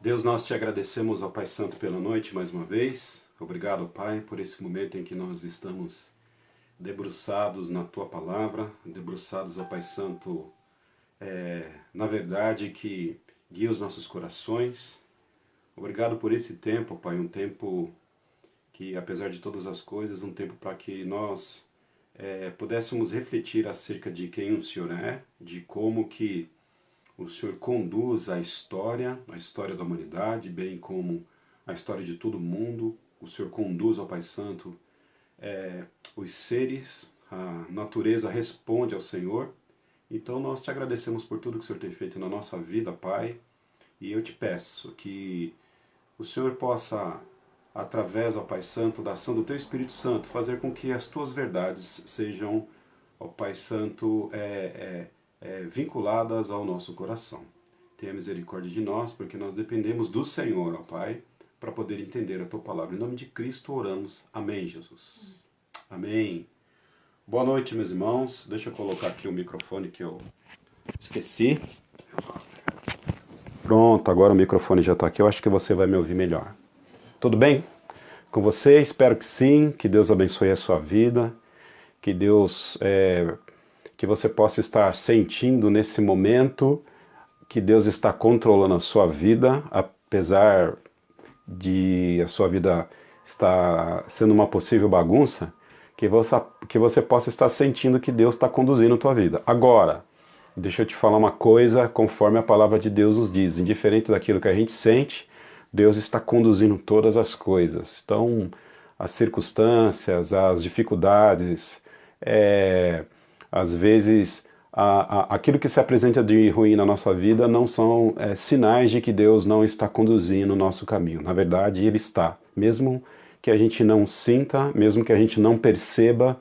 Deus, nós te agradecemos, ó Pai Santo, pela noite mais uma vez. Obrigado, Pai, por esse momento em que nós estamos debruçados na Tua Palavra, debruçados, ó Pai Santo, na verdade que guia os nossos corações. Obrigado por esse tempo, Pai, um tempo que, apesar de todas as coisas, um tempo para que nós pudéssemos refletir acerca de quem o Senhor é, de como que o Senhor conduz a história da humanidade, bem como a história de todo mundo. O Senhor conduz, ó Pai Santo, os seres, a natureza responde ao Senhor. Então nós te agradecemos por tudo que o Senhor tem feito na nossa vida, Pai. E eu te peço que o Senhor possa, através, ó Pai Santo, da ação do Teu Espírito Santo, fazer com que as Tuas verdades sejam, ó Pai Santo, vinculadas ao nosso coração. Tenha misericórdia de nós, porque nós dependemos do Senhor, ó Pai, para poder entender a Tua Palavra. Em nome de Cristo oramos. Amém, Jesus. Amém. Boa noite, meus irmãos. Deixa eu colocar aqui o microfone que eu esqueci. Pronto, agora o microfone já está aqui. Eu acho que você vai me ouvir melhor. Tudo bem com você? Espero que sim. Que Deus abençoe a sua vida. Que Deus... que você possa estar sentindo nesse momento que Deus está controlando a sua vida, apesar de a sua vida estar sendo uma possível bagunça, que você possa estar sentindo que Deus está conduzindo a tua vida. Agora, deixa eu te falar uma coisa, conforme a palavra de Deus nos diz, indiferente daquilo que a gente sente, Deus está conduzindo todas as coisas. Então, as circunstâncias, as dificuldades, às vezes, aquilo que se apresenta de ruim na nossa vida não são sinais de que Deus não está conduzindo o nosso caminho. Na verdade, Ele está. Mesmo que a gente não sinta, mesmo que a gente não perceba,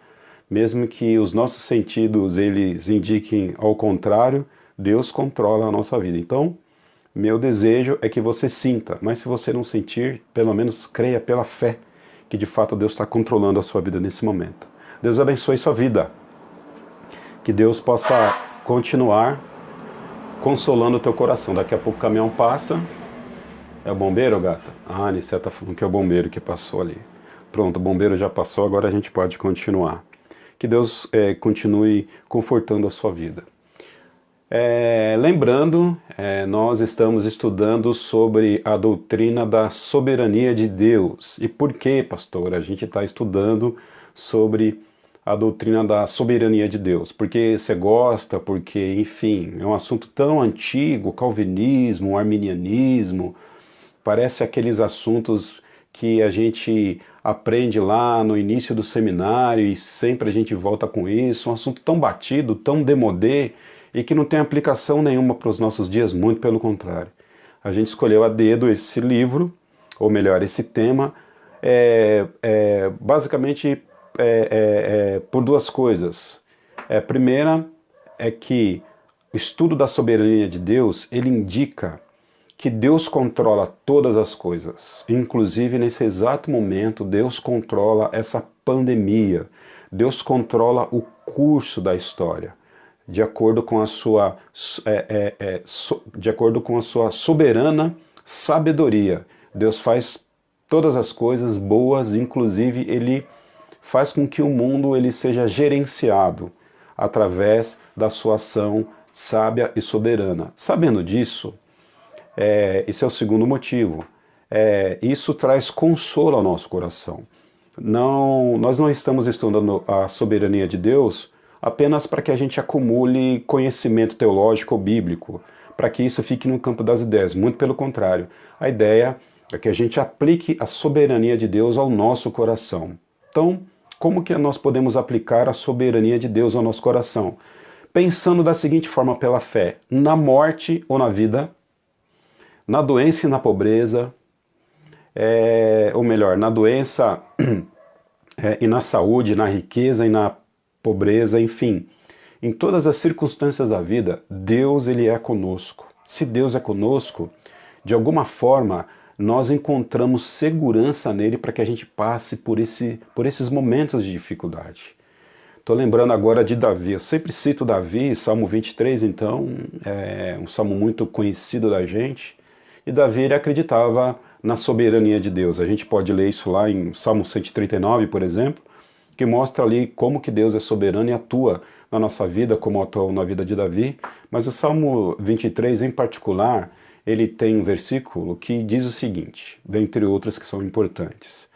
mesmo que os nossos sentidos eles indiquem ao contrário, Deus controla a nossa vida. Então, meu desejo é que você sinta, mas se você não sentir, pelo menos creia pela fé que de fato Deus está controlando a sua vida nesse momento. Deus abençoe sua vida. Que Deus possa continuar consolando o teu coração. Daqui a pouco o caminhão passa. É o bombeiro, gata? Ah, a Anice tá falando que é o bombeiro que passou ali. Pronto, o bombeiro já passou, agora a gente pode continuar. Que Deus continue confortando a sua vida. Lembrando, nós estamos estudando sobre a doutrina da soberania de Deus. E por que, pastor, a gente está estudando sobre a doutrina da soberania de Deus? Porque você gosta, porque, enfim, é um assunto tão antigo, calvinismo, arminianismo, parece aqueles assuntos que a gente aprende lá no início do seminário e sempre a gente volta com isso, um assunto tão batido, tão demodé e que não tem aplicação nenhuma para os nossos dias, muito pelo contrário. A gente escolheu a dedo esse livro, ou melhor, esse tema, basicamente por duas coisas. A primeira é que o estudo da soberania de Deus, ele indica que Deus controla todas as coisas. Inclusive, nesse exato momento, Deus controla essa pandemia. Deus controla o curso da história, de acordo com a sua, de acordo com a sua soberana sabedoria. Deus faz todas as coisas boas, inclusive Ele faz com que o mundo ele seja gerenciado através da sua ação sábia e soberana. Sabendo disso, esse é o segundo motivo. Isso traz consolo ao nosso coração. Nós não estamos estudando a soberania de Deus apenas para que a gente acumule conhecimento teológico ou bíblico, para que isso fique no campo das ideias. Muito pelo contrário. A ideia é que a gente aplique a soberania de Deus ao nosso coração. Então, como que nós podemos aplicar a soberania de Deus ao nosso coração? Pensando da seguinte forma pela fé: na morte ou na vida, na doença e na pobreza, ou melhor, na doença e na saúde, na riqueza e na pobreza, enfim, em todas as circunstâncias da vida, Deus ele é conosco. Se Deus é conosco, de alguma forma, nós encontramos segurança nele para que a gente passe por esses momentos de dificuldade. Estou lembrando agora de Davi, eu sempre cito Davi, Salmo 23, então, é um salmo muito conhecido da gente, e Davi ele acreditava na soberania de Deus. A gente pode ler isso lá em Salmo 139, por exemplo, que mostra ali como que Deus é soberano e atua na nossa vida, como atuou na vida de Davi. Mas o Salmo 23, em particular, ele tem um versículo que diz o seguinte, dentre outros que são importantes.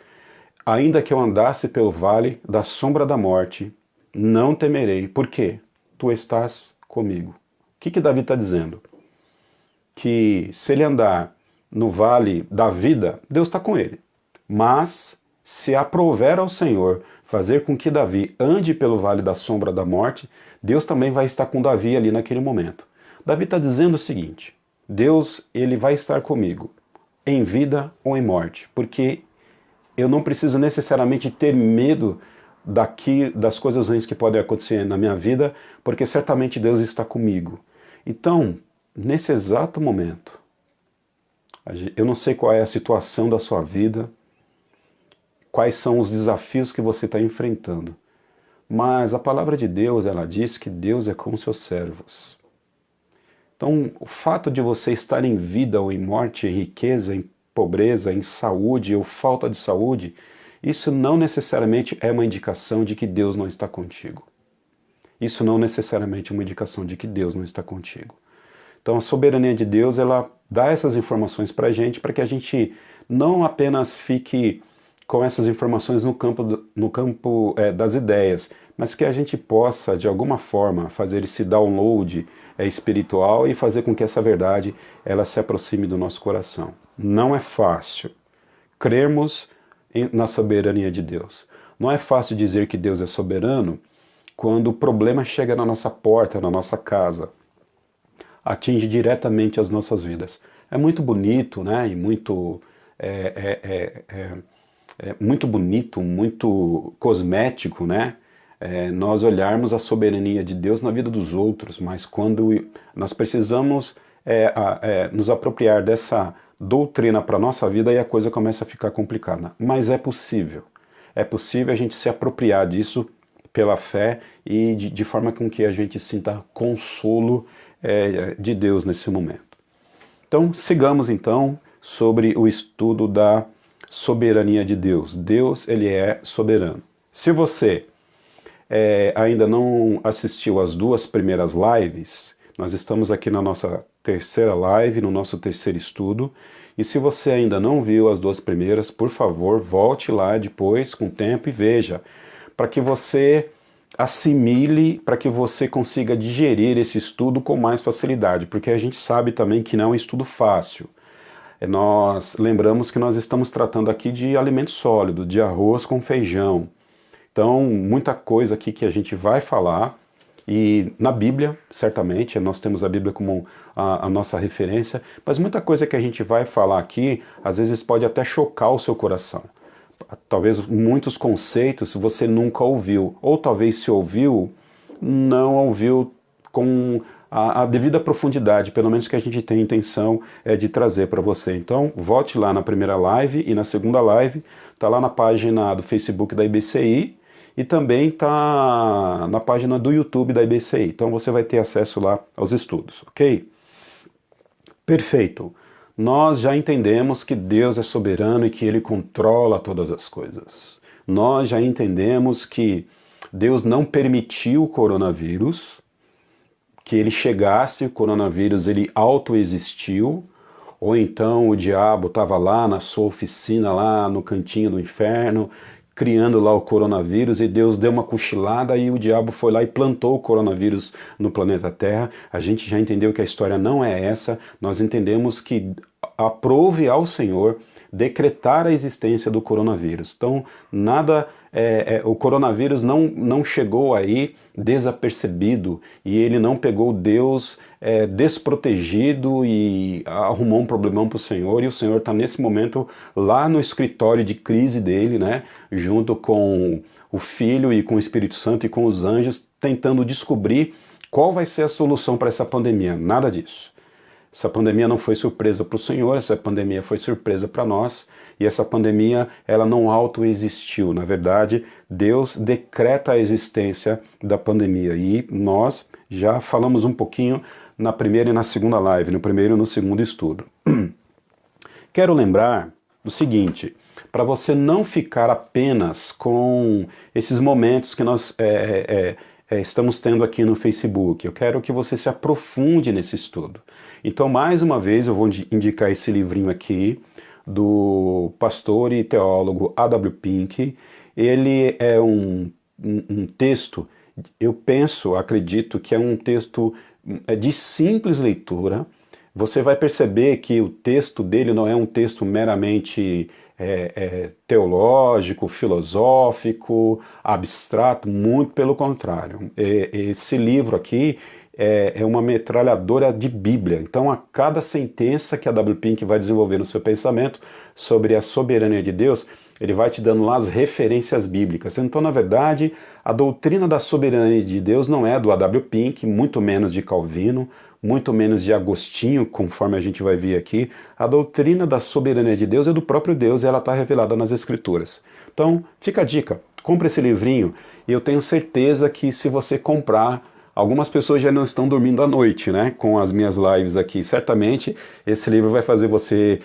Ainda que eu andasse pelo vale da sombra da morte, não temerei. Por quê? Tu estás comigo. O que Davi está dizendo? Que se ele andar no vale da vida, Deus está com ele. Mas se aprouver ao Senhor fazer com que Davi ande pelo vale da sombra da morte, Deus também vai estar com Davi ali naquele momento. Davi está dizendo o seguinte, Deus ele vai estar comigo, em vida ou em morte, porque eu não preciso necessariamente ter medo das coisas ruins que podem acontecer na minha vida, porque certamente Deus está comigo. Então, nesse exato momento, eu não sei qual é a situação da sua vida, quais são os desafios que você está enfrentando, mas a palavra de Deus, ela diz que Deus é com seus servos. Então, o fato de você estar em vida ou em morte, em riqueza, em pobreza, em saúde ou falta de saúde, isso não necessariamente é uma indicação de que Deus não está contigo. Isso não necessariamente é uma indicação de que Deus não está contigo. Então a soberania de Deus, ela dá essas informações para que a gente não apenas fique com essas informações no campo das ideias, mas que a gente possa, de alguma forma, fazer esse download espiritual e fazer com que essa verdade ela se aproxime do nosso coração. Não é fácil crermos na soberania de Deus. Não é fácil dizer que Deus é soberano quando o problema chega na nossa porta, na nossa casa, atinge diretamente as nossas vidas. É muito bonito, né? E muito muito bonito, muito cosmético, né? Nós olharmos a soberania de Deus na vida dos outros, mas quando nós precisamos nos apropriar dessa doutrina para a nossa vida, aí a coisa começa a ficar complicada. Mas é possível. É possível a gente se apropriar disso pela fé e de forma com que a gente sinta consolo de Deus nesse momento. Então, sigamos então sobre o estudo da soberania de Deus. Deus, ele é soberano. Se você ainda não assistiu às duas primeiras lives, nós estamos aqui na nossa terceira live, no nosso terceiro estudo, e se você ainda não viu as duas primeiras, por favor, volte lá depois, com tempo, e veja, para que você assimile, para que você consiga digerir esse estudo com mais facilidade, porque a gente sabe também que não é um estudo fácil. Nós lembramos que nós estamos tratando aqui de alimento sólido, de arroz com feijão. Então, muita coisa aqui que a gente vai falar, e na Bíblia, certamente, nós temos a Bíblia como a nossa referência, mas muita coisa que a gente vai falar aqui, às vezes pode até chocar o seu coração. Talvez muitos conceitos você nunca ouviu, ou talvez se ouviu, não ouviu com a devida profundidade, pelo menos que a gente tem intenção de trazer para você. Então, volte lá na primeira live e na segunda live, está lá na página do Facebook da IBCI e também está na página do YouTube da IBCI. Então você vai ter acesso lá aos estudos, ok? Perfeito. Nós já entendemos que Deus é soberano e que Ele controla todas as coisas. Nós já entendemos que Deus não permitiu o coronavírus, que ele chegasse, o coronavírus ele autoexistiu, ou então o diabo estava lá na sua oficina, lá no cantinho do inferno, criando lá o coronavírus, e Deus deu uma cochilada e o diabo foi lá e plantou o coronavírus no planeta Terra. A gente já entendeu que a história não é essa, nós entendemos que aprove ao Senhor decretar a existência do coronavírus. Então, o coronavírus não chegou aí desapercebido e ele não pegou Deus desprotegido e arrumou um problemão para o Senhor, e o Senhor está nesse momento lá no escritório de crise dele, né, junto com o Filho e com o Espírito Santo e com os anjos, tentando descobrir qual vai ser a solução para essa pandemia. Nada disso. Essa pandemia não foi surpresa para o Senhor, essa pandemia foi surpresa para nós, e essa pandemia ela não autoexistiu. Na verdade, Deus decreta a existência da pandemia, e nós já falamos um pouquinho na primeira e na segunda live, no primeiro e no segundo estudo. Quero lembrar do seguinte, para você não ficar apenas com esses momentos que nós estamos tendo aqui no Facebook. Eu quero que você se aprofunde nesse estudo. Então, mais uma vez, eu vou indicar esse livrinho aqui, do pastor e teólogo A.W. Pink. Ele é um texto, eu penso, acredito que é um texto de simples leitura. Você vai perceber que o texto dele não é um texto meramente teológico, filosófico, abstrato, muito pelo contrário. Esse livro aqui é uma metralhadora de Bíblia. Então, a cada sentença que a W. Pink vai desenvolver no seu pensamento sobre a soberania de Deus, ele vai te dando lá as referências bíblicas. Então, na verdade, a doutrina da soberania de Deus não é do A.W. Pink, muito menos de Calvino, muito menos de Agostinho, conforme a gente vai ver aqui. A doutrina da soberania de Deus é do próprio Deus e ela está revelada nas Escrituras. Então, fica a dica, compre esse livrinho e eu tenho certeza que se você comprar, algumas pessoas já não estão dormindo à noite, né, com as minhas lives aqui. Certamente esse livro vai fazer você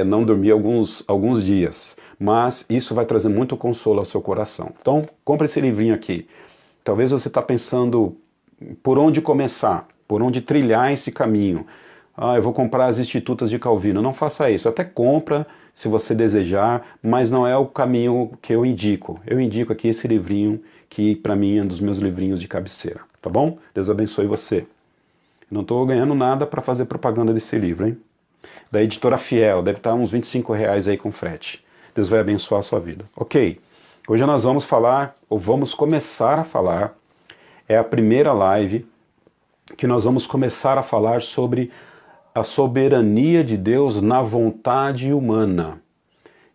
não dormir alguns dias, mas isso vai trazer muito consolo ao seu coração. Então, compre esse livrinho aqui. Talvez você está pensando por onde começar, por onde trilhar esse caminho. Eu vou comprar as Institutas de Calvino. Não faça isso. Até compra, se você desejar, mas não é o caminho que eu indico. Eu indico aqui esse livrinho, que para mim é um dos meus livrinhos de cabeceira. Tá bom? Deus abençoe você. Não estou ganhando nada para fazer propaganda desse livro, hein? Da editora Fiel, deve estar uns R$ 25 aí com frete. Deus vai abençoar a sua vida. Ok, hoje nós vamos falar, ou vamos começar a falar, é a primeira live que nós vamos começar a falar sobre a soberania de Deus na vontade humana.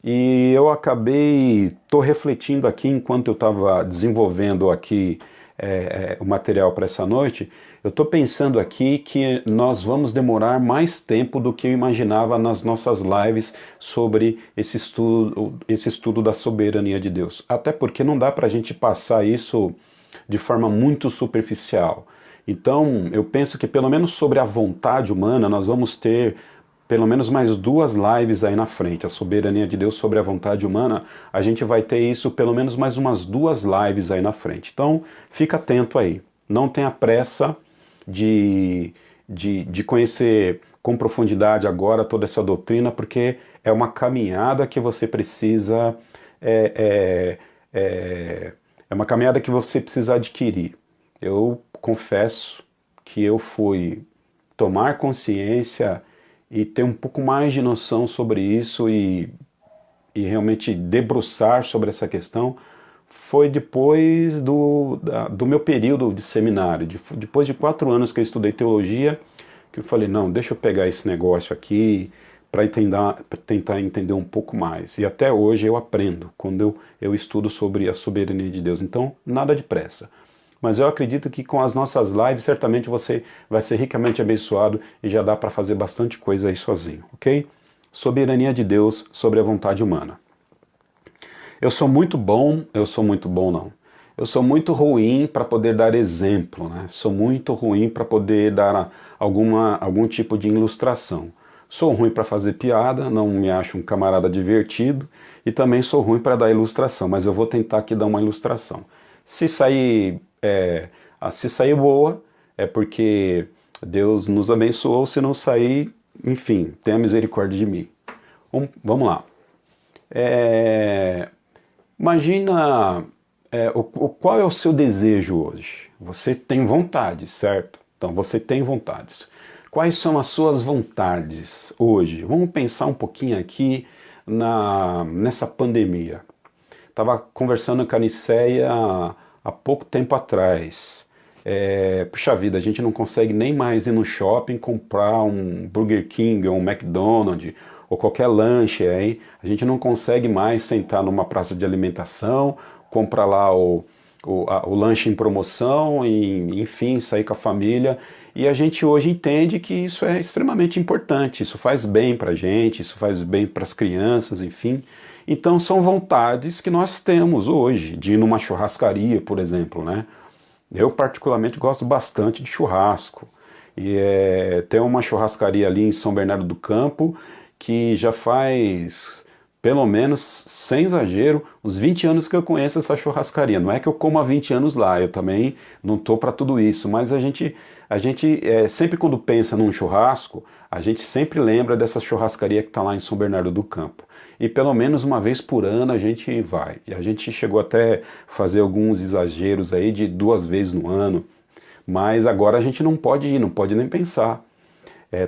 E eu estou refletindo aqui, enquanto eu estava desenvolvendo aqui o material para essa noite, eu estou pensando aqui que nós vamos demorar mais tempo do que eu imaginava nas nossas lives sobre esse estudo da soberania de Deus. Até porque não dá para a gente passar isso de forma muito superficial. Então, eu penso que pelo menos sobre a vontade humana, nós vamos ter pelo menos mais 2 lives aí na frente. A soberania de Deus sobre a vontade humana, a gente vai ter isso pelo menos mais umas 2 lives aí na frente. Então, fica atento aí. Não tenha pressa de conhecer com profundidade agora toda essa doutrina, porque é uma caminhada que você precisa... É uma caminhada que você precisa adquirir. Eu confesso que eu fui tomar consciência e ter um pouco mais de noção sobre isso e realmente debruçar sobre essa questão foi depois do meu período de seminário. Depois de 4 anos que eu estudei teologia, que eu falei, não, deixa eu pegar esse negócio aqui para tentar entender um pouco mais. E até hoje eu aprendo quando eu estudo sobre a soberania de Deus. Então, nada de pressa. Mas eu acredito que com as nossas lives, certamente você vai ser ricamente abençoado e já dá para fazer bastante coisa aí sozinho, ok? Soberania de Deus sobre a vontade humana. Eu sou muito bom não. Eu sou muito ruim para poder dar exemplo, né? Sou muito ruim para poder dar algum tipo de ilustração. Sou ruim para fazer piada, não me acho um camarada divertido e também sou ruim para dar ilustração, mas eu vou tentar aqui dar uma ilustração. Se sair boa, é porque Deus nos abençoou. Se não sair, enfim, tenha misericórdia de mim. Vamos lá. Imagina qual é o seu desejo hoje. Você tem vontade, certo? Então você tem vontades. Quais são as suas vontades hoje? Vamos pensar um pouquinho aqui nessa pandemia. Estava conversando com a Niceia há pouco tempo atrás. Puxa vida, a gente não consegue nem mais ir no shopping comprar um Burger King ou um McDonald's ou qualquer lanche aí. A gente não consegue mais sentar numa praça de alimentação, comprar lá o lanche em promoção e, enfim, sair com a família. E a gente hoje entende que isso é extremamente importante, isso faz bem para a gente, isso faz bem para as crianças, enfim. Então são vontades que nós temos hoje, de ir numa churrascaria, por exemplo, né? Eu particularmente gosto bastante de churrasco. E tem uma churrascaria ali em São Bernardo do Campo, que já faz, pelo menos, sem exagero, uns 20 anos que eu conheço essa churrascaria. Não é que eu como há 20 anos lá, eu também não tô para tudo isso, mas a gente sempre quando pensa num churrasco, a gente sempre lembra dessa churrascaria que está lá em São Bernardo do Campo. E pelo menos uma vez por ano a gente vai. E a gente chegou até fazer alguns exageros aí de 2 vezes no ano, mas agora a gente não pode ir, não pode nem pensar.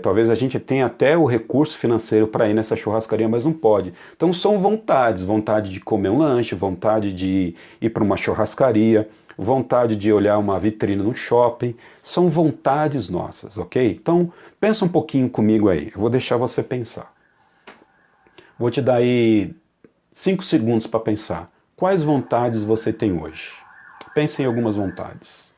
Talvez a gente tenha até o recurso financeiro para ir nessa churrascaria, mas não pode. Então são vontades, vontade de comer um lanche, vontade de ir para uma churrascaria, vontade de olhar uma vitrine no shopping, são vontades nossas, ok? Então pensa um pouquinho comigo aí, eu vou deixar você pensar. Vou te dar aí 5 segundos para pensar. Quais vontades você tem hoje? Pense em algumas vontades,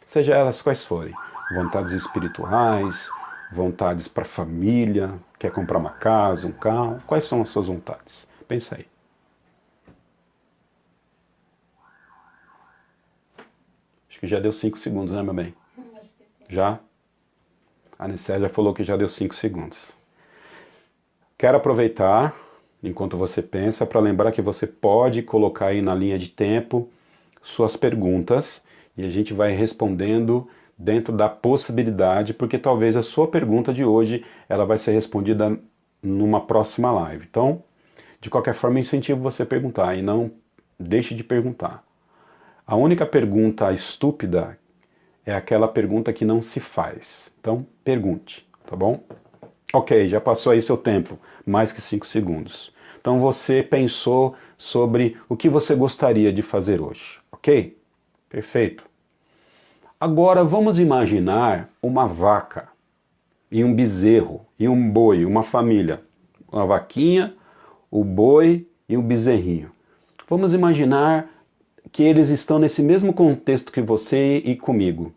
seja elas quais forem. Vontades espirituais, vontades para a família, quer comprar uma casa, um carro. Quais são as suas vontades? Pensa aí. Acho que já deu 5 segundos, né, meu bem? Já? A Nicéia já falou que já deu 5 segundos. Quero aproveitar, enquanto você pensa, para lembrar que você pode colocar aí na linha de tempo suas perguntas e a gente vai respondendo dentro da possibilidade, porque talvez a sua pergunta de hoje ela vai ser respondida numa próxima live. Então, de qualquer forma, eu incentivo você a perguntar e não deixe de perguntar. A única pergunta estúpida é aquela pergunta que não se faz. Então, pergunte, tá bom? Ok, já passou aí seu tempo, mais que 5 segundos. Então você pensou sobre o que você gostaria de fazer hoje, ok? Perfeito. Agora vamos imaginar uma vaca e um bezerro e um boi, uma família. Uma vaquinha, o boi e o bezerrinho. Vamos imaginar que eles estão nesse mesmo contexto que você e comigo.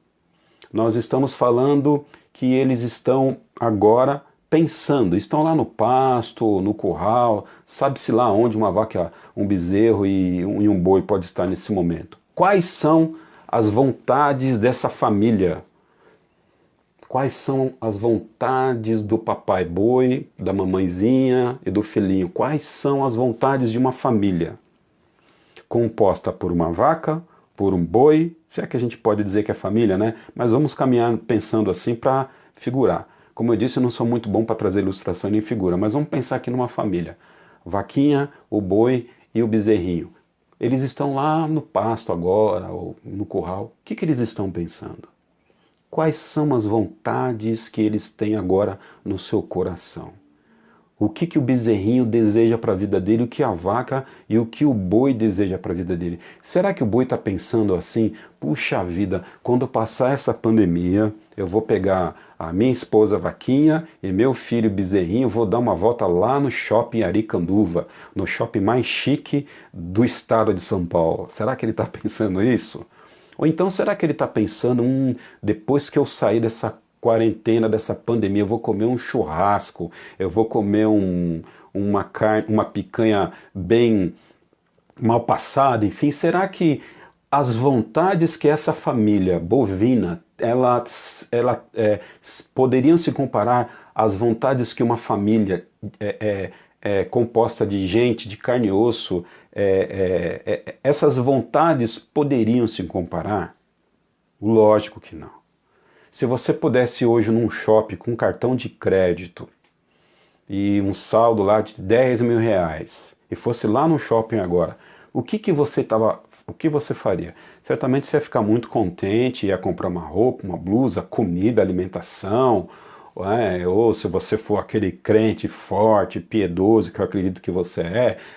Nós estamos falando que eles estão agora pensando, estão lá no pasto, no curral, sabe-se lá onde uma vaca, um bezerro e um boi pode estar nesse momento. Quais são as vontades dessa família? Quais são as vontades do papai boi, da mamãezinha e do filhinho? Quais são as vontades de uma família composta por uma vaca, por um boi, se é que a gente pode dizer que é família, né? Mas vamos caminhar pensando assim para figurar. Como eu disse, eu não sou muito bom para trazer ilustração nem figura, mas vamos pensar aqui numa família. Vaquinha, o boi e o bezerrinho. Eles estão lá no pasto agora, ou no curral. O que eles estão pensando? Quais são as vontades que eles têm agora no seu coração? O que o bezerrinho deseja para a vida dele, o que a vaca e o que o boi deseja para a vida dele. Será que o boi está pensando assim? Puxa vida, quando passar essa pandemia, eu vou pegar a minha esposa vaquinha e meu filho bezerrinho, vou dar uma volta lá no shopping Aricanduva, no shopping mais chique do estado de São Paulo. Será que ele está pensando isso? Ou então será que ele está pensando, depois que eu sair dessa quarentena, dessa pandemia, eu vou comer um churrasco, eu vou comer uma carne, uma picanha bem mal passada, enfim, será que as vontades que essa família bovina, poderiam se comparar às vontades que uma família composta de gente, de carne e osso, essas vontades poderiam se comparar? Lógico que não. Se você pudesse hoje num shopping com um cartão de crédito e um saldo lá de 10 mil reais e fosse lá no shopping agora, o que você faria? Certamente você ia ficar muito contente, ia comprar uma roupa, uma blusa, comida, alimentação, ou se você for aquele crente forte, piedoso, que eu acredito que você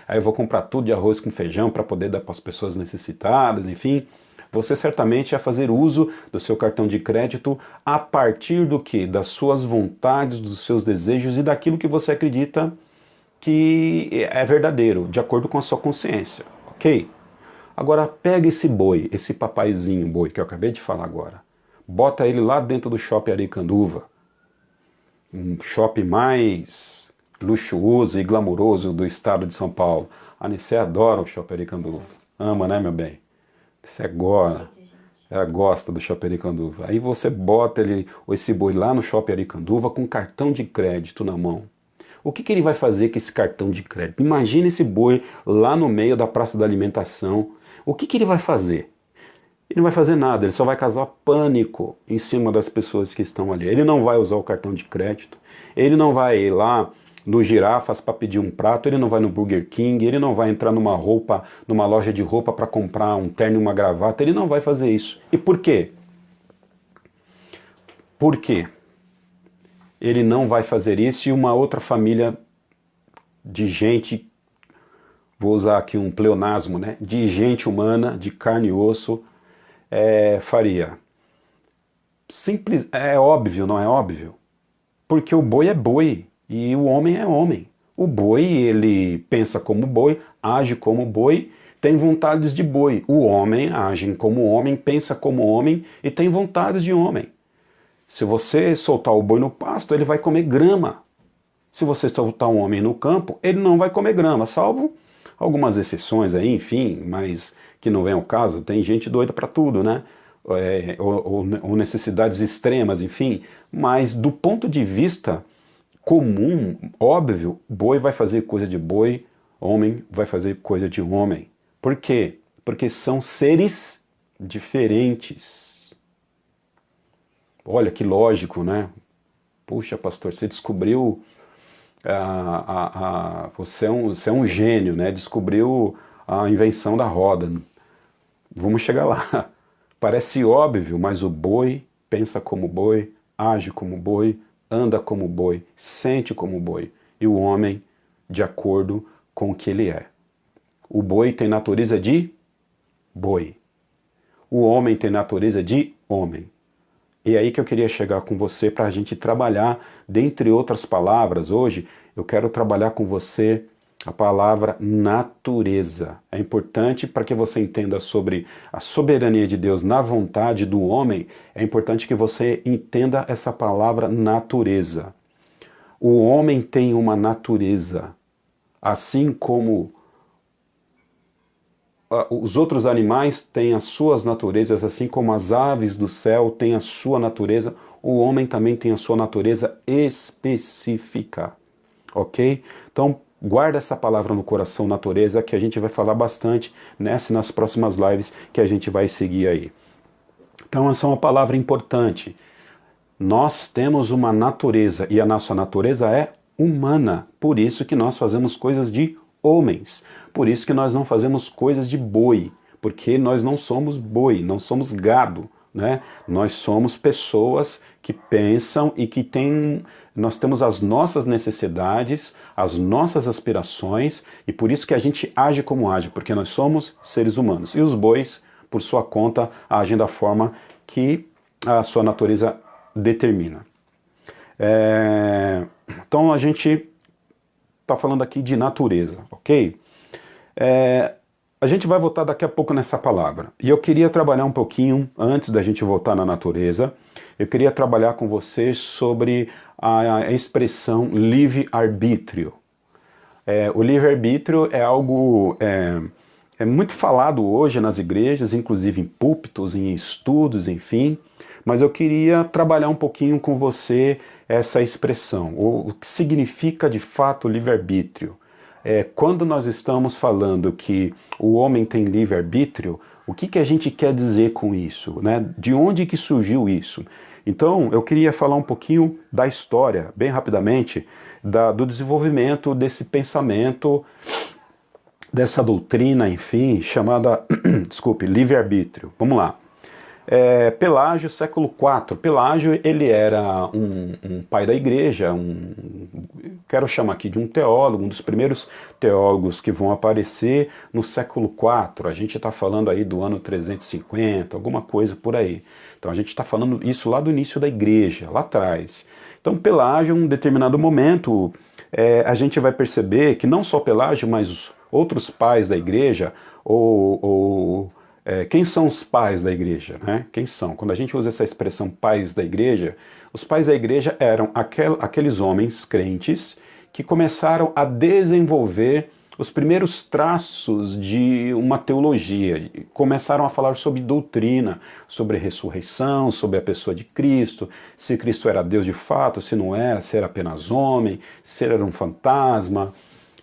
aí eu vou comprar tudo de arroz com feijão para poder dar para as pessoas necessitadas, enfim. Você certamente ia fazer uso do seu cartão de crédito a partir do quê? Das suas vontades, dos seus desejos e daquilo que você acredita que é verdadeiro, de acordo com a sua consciência, ok? Agora pega esse boi, esse papaizinho boi que eu acabei de falar agora, bota ele lá dentro do shopping Aricanduva, um shopping mais luxuoso e glamouroso do estado de São Paulo. A Nicéia adora o shopping Aricanduva, ama, né, meu bem? Você agora, ela gosta do shopping Aricanduva. Aí você bota esse boi lá no shopping Aricanduva com cartão de crédito na mão. O que ele vai fazer com esse cartão de crédito? Imagina esse boi lá no meio da praça da alimentação. O que ele vai fazer? Ele não vai fazer nada, ele só vai causar pânico em cima das pessoas que estão ali. Ele não vai usar o cartão de crédito, ele não vai ir lá no Girafas para pedir um prato, ele não vai no Burger King, ele não vai entrar numa loja de roupa para comprar um terno e uma gravata, ele não vai fazer isso. E por quê? Por quê? Ele não vai fazer isso e uma outra família de gente, vou usar aqui um pleonasmo, né? De gente humana, de carne e osso, faria. Simples, é óbvio, não é óbvio? Porque o boi é boi e o homem é homem. O boi, ele pensa como boi, age como boi, tem vontades de boi. O homem age como homem, pensa como homem e tem vontades de homem. Se você soltar o boi no pasto, ele vai comer grama. Se você soltar um homem no campo, ele não vai comer grama, salvo algumas exceções aí, enfim, mas que não vem ao caso. Tem gente doida para tudo, né? Ou necessidades extremas, enfim. Mas do ponto de vista comum, óbvio, boi vai fazer coisa de boi, homem vai fazer coisa de homem. Por quê? Porque são seres diferentes. Olha que lógico, né? Puxa, pastor, você descobriu, você é um gênio, né? Descobriu a invenção da roda. Vamos chegar lá. Parece óbvio, mas o boi pensa como boi, age como boi, anda como boi, sente como boi. E o homem, de acordo com o que ele é. O boi tem natureza de boi. O homem tem natureza de homem. E é aí que eu queria chegar com você para a gente trabalhar, dentre outras palavras, hoje eu quero trabalhar com você a palavra natureza. É importante para que você entenda sobre a soberania de Deus na vontade do homem, é importante que você entenda essa palavra natureza. O homem tem uma natureza, assim como os outros animais têm as suas naturezas, assim como as aves do céu têm a sua natureza, o homem também tem a sua natureza específica, ok? Então, guarda essa palavra no coração, natureza, que a gente vai falar bastante nessa e nas próximas lives que a gente vai seguir aí. Então, essa é uma palavra importante. Nós temos uma natureza e a nossa natureza é humana, por isso que nós fazemos coisas de homens. Por isso que nós não fazemos coisas de boi, porque nós não somos boi, não somos gado, né? Nós somos pessoas que pensam e que nós temos as nossas necessidades, as nossas aspirações, e por isso que a gente age como age, porque nós somos seres humanos. E os bois, por sua conta, agem da forma que a sua natureza determina. Então a gente está falando aqui de natureza, ok? A gente vai voltar daqui a pouco nessa palavra. E eu queria trabalhar um pouquinho, antes da gente voltar na natureza, eu queria trabalhar com vocês sobre a expressão livre-arbítrio. O livre-arbítrio é algo muito falado hoje nas igrejas, inclusive em púlpitos, em estudos, enfim, mas eu queria trabalhar um pouquinho com você essa expressão, o que significa de fato livre-arbítrio. Quando nós estamos falando que o homem tem livre-arbítrio, o que a gente quer dizer com isso, né? De onde que surgiu isso? Então, eu queria falar um pouquinho da história, bem rapidamente, do desenvolvimento desse pensamento, dessa doutrina, enfim, chamada, desculpe, livre-arbítrio. Vamos lá. Pelágio, século IV. Pelágio, ele era um pai da igreja, quero chamar aqui de um teólogo, um dos primeiros teólogos que vão aparecer no século IV. A gente está falando aí do ano 350, alguma coisa por aí. Então a gente está falando isso lá do início da igreja, lá atrás. Então Pelágio, em um determinado momento, a gente vai perceber que não só Pelágio, mas os outros pais da igreja, quem são os pais da igreja, né? Quem são? Quando a gente usa essa expressão pais da igreja, os pais da igreja eram aqueles homens crentes que começaram a desenvolver os primeiros traços de uma teologia. Começaram a falar sobre doutrina, sobre ressurreição, sobre a pessoa de Cristo, se Cristo era Deus de fato, se não era, se era apenas homem, se era um fantasma.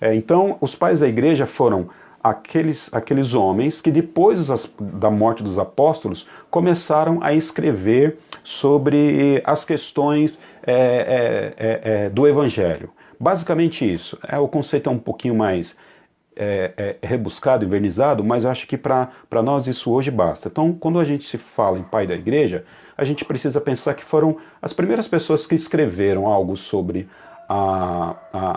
Então, os pais da igreja foram aqueles homens que depois da morte dos apóstolos começaram a escrever sobre as questões do evangelho. Basicamente isso. O conceito é um pouquinho mais rebuscado, invernizado, mas acho que para nós isso hoje basta. Então, quando a gente se fala em pai da igreja, a gente precisa pensar que foram as primeiras pessoas que escreveram algo sobre a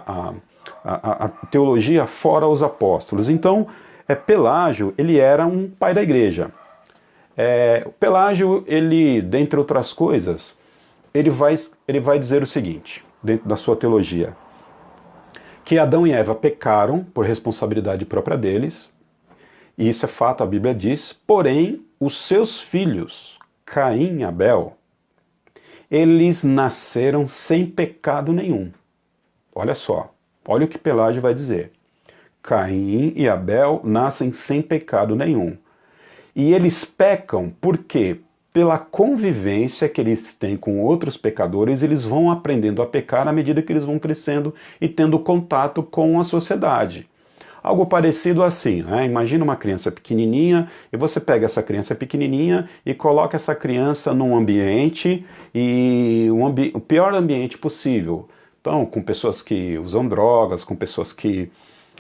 teologia fora os apóstolos. Então, Pelágio, ele era um pai da igreja. O Pelágio, ele, dentre outras coisas, ele vai dizer o seguinte, dentro da sua teologia, que Adão e Eva pecaram por responsabilidade própria deles, e isso é fato, a Bíblia diz, porém, os seus filhos, Caim e Abel, eles nasceram sem pecado nenhum. Olha só, olha o que Pelágio vai dizer. Caim e Abel nascem sem pecado nenhum. E eles pecam por quê? Pela convivência que eles têm com outros pecadores, eles vão aprendendo a pecar à medida que eles vão crescendo e tendo contato com a sociedade. Algo parecido assim, né? Imagina uma criança pequenininha e você pega essa criança pequenininha e coloca essa criança num ambiente, o pior ambiente possível. Então, com pessoas que usam drogas, com pessoas que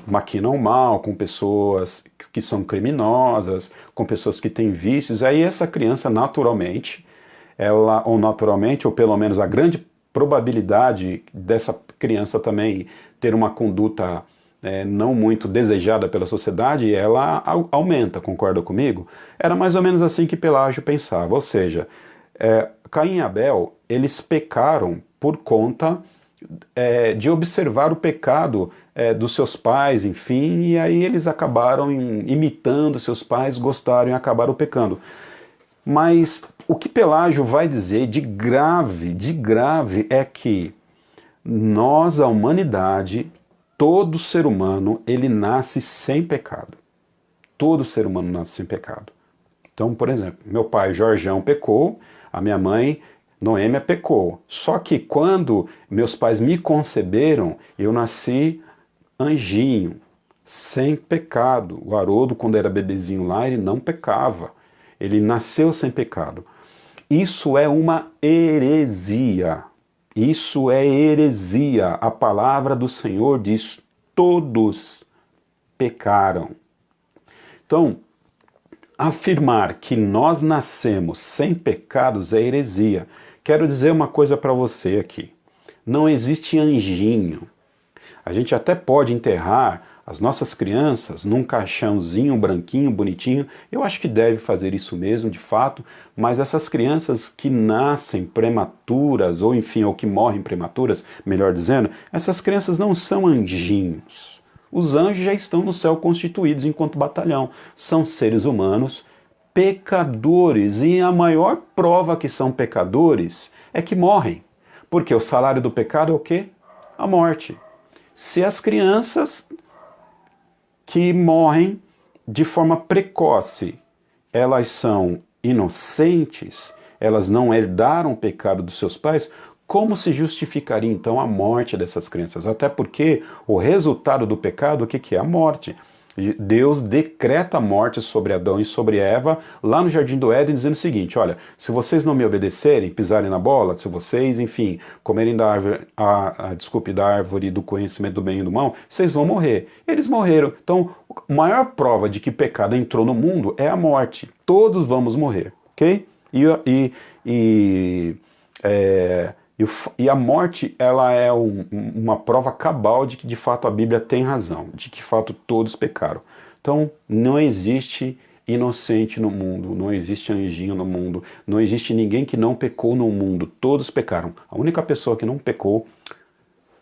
maquinam mal, com pessoas que são criminosas, com pessoas que têm vícios, aí essa criança naturalmente, ou pelo menos a grande probabilidade dessa criança também ter uma conduta não muito desejada pela sociedade, ela aumenta, concorda comigo? Era mais ou menos assim que Pelágio pensava, ou seja, Caim e Abel, eles pecaram por conta de observar o pecado dos seus pais, enfim, e aí eles acabaram imitando seus pais, gostaram e acabaram pecando. Mas o que Pelágio vai dizer de grave é que nós, a humanidade, todo ser humano, ele nasce sem pecado. Todo ser humano nasce sem pecado. Então, por exemplo, meu pai Jorjão pecou, a minha mãe Noêmia pecou. Só que quando meus pais me conceberam, eu nasci anjinho, sem pecado. O Haroldo, quando era bebezinho lá, ele não pecava. Ele nasceu sem pecado. Isso é uma heresia. Isso é heresia. A palavra do Senhor diz: todos pecaram. Então, afirmar que nós nascemos sem pecados é heresia. Quero dizer uma coisa para você aqui. Não existe anjinho. A gente até pode enterrar as nossas crianças num caixãozinho branquinho, bonitinho. Eu acho que deve fazer isso mesmo, de fato. Mas essas crianças que nascem prematuras, ou enfim, ou que morrem prematuras, melhor dizendo, essas crianças não são anjinhos. Os anjos já estão no céu constituídos enquanto batalhão. São seres humanos pecadores, e a maior prova que são pecadores é que morrem, porque o salário do pecado é o quê? A morte. Se as crianças que morrem de forma precoce, elas são inocentes, elas não herdaram o pecado dos seus pais, como se justificaria então a morte dessas crianças? Até porque o resultado do pecado, o que é? A morte. Deus decreta a morte sobre Adão e sobre Eva lá no Jardim do Éden, dizendo o seguinte: olha, se vocês não me obedecerem, pisarem na bola, se vocês, enfim, comerem da árvore, da árvore do conhecimento do bem e do mal, vocês vão morrer. Eles morreram. Então, a maior prova de que pecado entrou no mundo é a morte. Todos vamos morrer, ok? E a morte, ela é uma prova cabal de que de fato a Bíblia tem razão, de que de fato todos pecaram. Então não existe inocente no mundo, não existe anjinho no mundo, não existe ninguém que não pecou no mundo, todos pecaram. A única pessoa que não pecou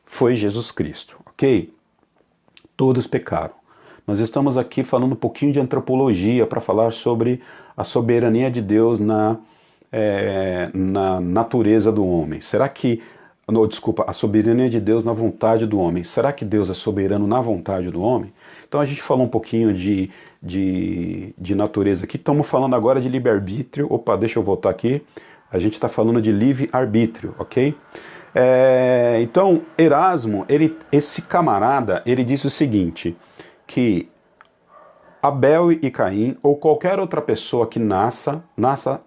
foi Jesus Cristo, ok? Todos pecaram. Nós estamos aqui falando um pouquinho de antropologia para falar sobre a soberania de Deus na natureza do homem. Será que Não, desculpa, a soberania de Deus na vontade do homem. Será que Deus é soberano na vontade do homem? Então a gente falou um pouquinho de natureza aqui. Estamos falando agora de livre-arbítrio. Opa, deixa eu voltar aqui. A gente está falando de livre-arbítrio, ok? Então, Erasmo, esse camarada, ele disse o seguinte, que Abel e Caim, ou qualquer outra pessoa que nasça,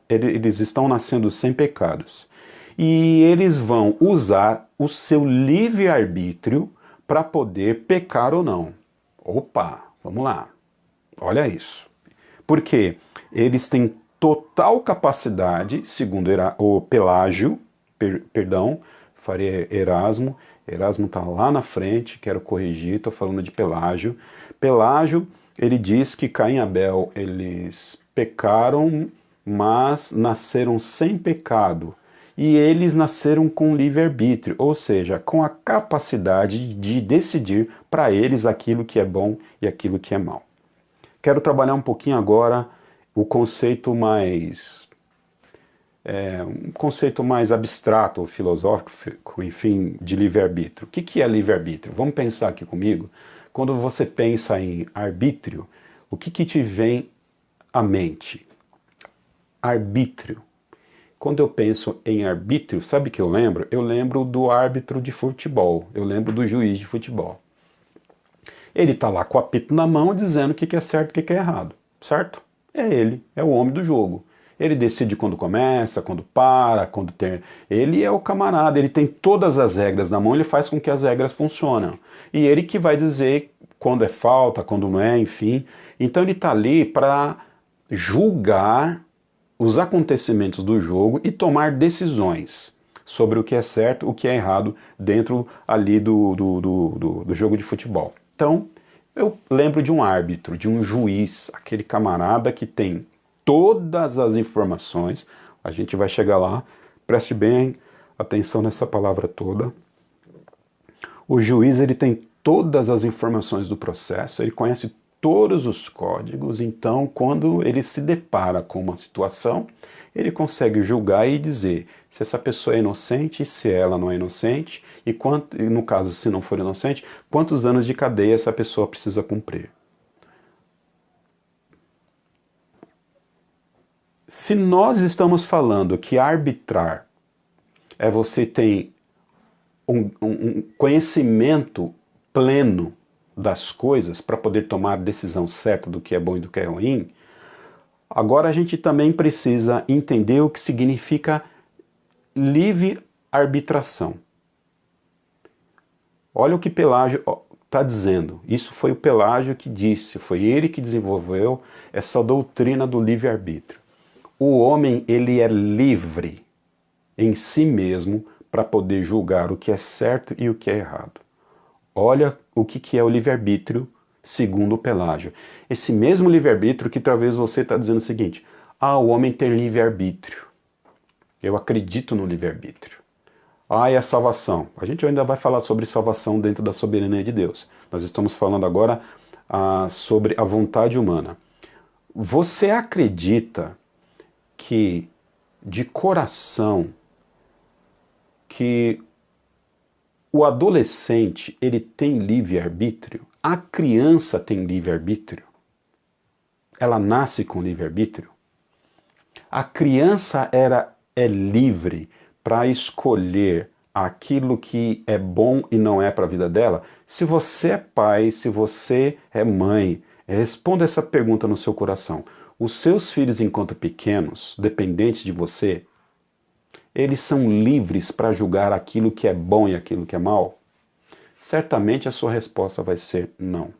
eles estão nascendo sem pecados. E eles vão usar o seu livre-arbítrio para poder pecar ou não. Opa, vamos lá. Olha isso. Porque eles têm total capacidade, segundo o Pelágio, faria Erasmo. Erasmo está lá na frente, quero corrigir, estou falando de Pelágio. Pelágio, ele diz que Caim e Abel, eles pecaram, mas nasceram sem pecado. E eles nasceram com livre-arbítrio, ou seja, com a capacidade de decidir para eles aquilo que é bom e aquilo que é mal. Quero trabalhar um pouquinho agora o conceito mais abstrato, filosófico, enfim, de livre-arbítrio. O que é livre-arbítrio? Vamos pensar aqui comigo. Quando você pensa em arbítrio, o que te vem à mente? Arbítrio. Quando eu penso em arbítrio, sabe o que eu lembro? Eu lembro do árbitro de futebol, eu lembro do juiz de futebol. Ele está lá com o apito na mão dizendo o que é certo e o que é errado, certo? É ele, é o homem do jogo. Ele decide quando começa, quando para, quando tem. Ele é o camarada, ele tem todas as regras na mão, ele faz com que as regras funcionem. E ele que vai dizer quando é falta, quando não é, enfim. Então ele está ali para julgar os acontecimentos do jogo e tomar decisões sobre o que é certo, o que é errado dentro ali do jogo de futebol. Então, eu lembro de um árbitro, de um juiz, aquele camarada que tem todas as informações, a gente vai chegar lá, preste bem atenção nessa palavra toda. O juiz, ele tem todas as informações do processo, ele conhece todos os códigos, então quando ele se depara com uma situação, ele consegue julgar e dizer se essa pessoa é inocente, se ela não é inocente, e no caso, se não for inocente, quantos anos de cadeia essa pessoa precisa cumprir. Se nós estamos falando que arbitrar é você ter um conhecimento pleno das coisas para poder tomar a decisão certa do que é bom e do que é ruim, agora a gente também precisa entender o que significa livre arbitração. Olha o que Pelágio está dizendo. Isso foi o Pelágio que disse, foi ele que desenvolveu essa doutrina do livre-arbítrio. O homem, ele é livre em si mesmo para poder julgar o que é certo e o que é errado. Olha o que é o livre-arbítrio segundo o Pelágio. Esse mesmo livre-arbítrio que talvez você está dizendo o seguinte, o homem tem livre-arbítrio. Eu acredito no livre-arbítrio. E a salvação. A gente ainda vai falar sobre salvação dentro da soberania de Deus. Nós estamos falando agora sobre a vontade humana. Você acredita que, de coração, que o adolescente, ele tem livre-arbítrio? A criança tem livre-arbítrio? Ela nasce com livre-arbítrio? A criança é livre para escolher aquilo que é bom e não é para a vida dela? Se você é pai, se você é mãe, responda essa pergunta no seu coração. Os seus filhos, enquanto pequenos, dependentes de você, eles são livres para julgar aquilo que é bom e aquilo que é mal? Certamente a sua resposta vai ser não.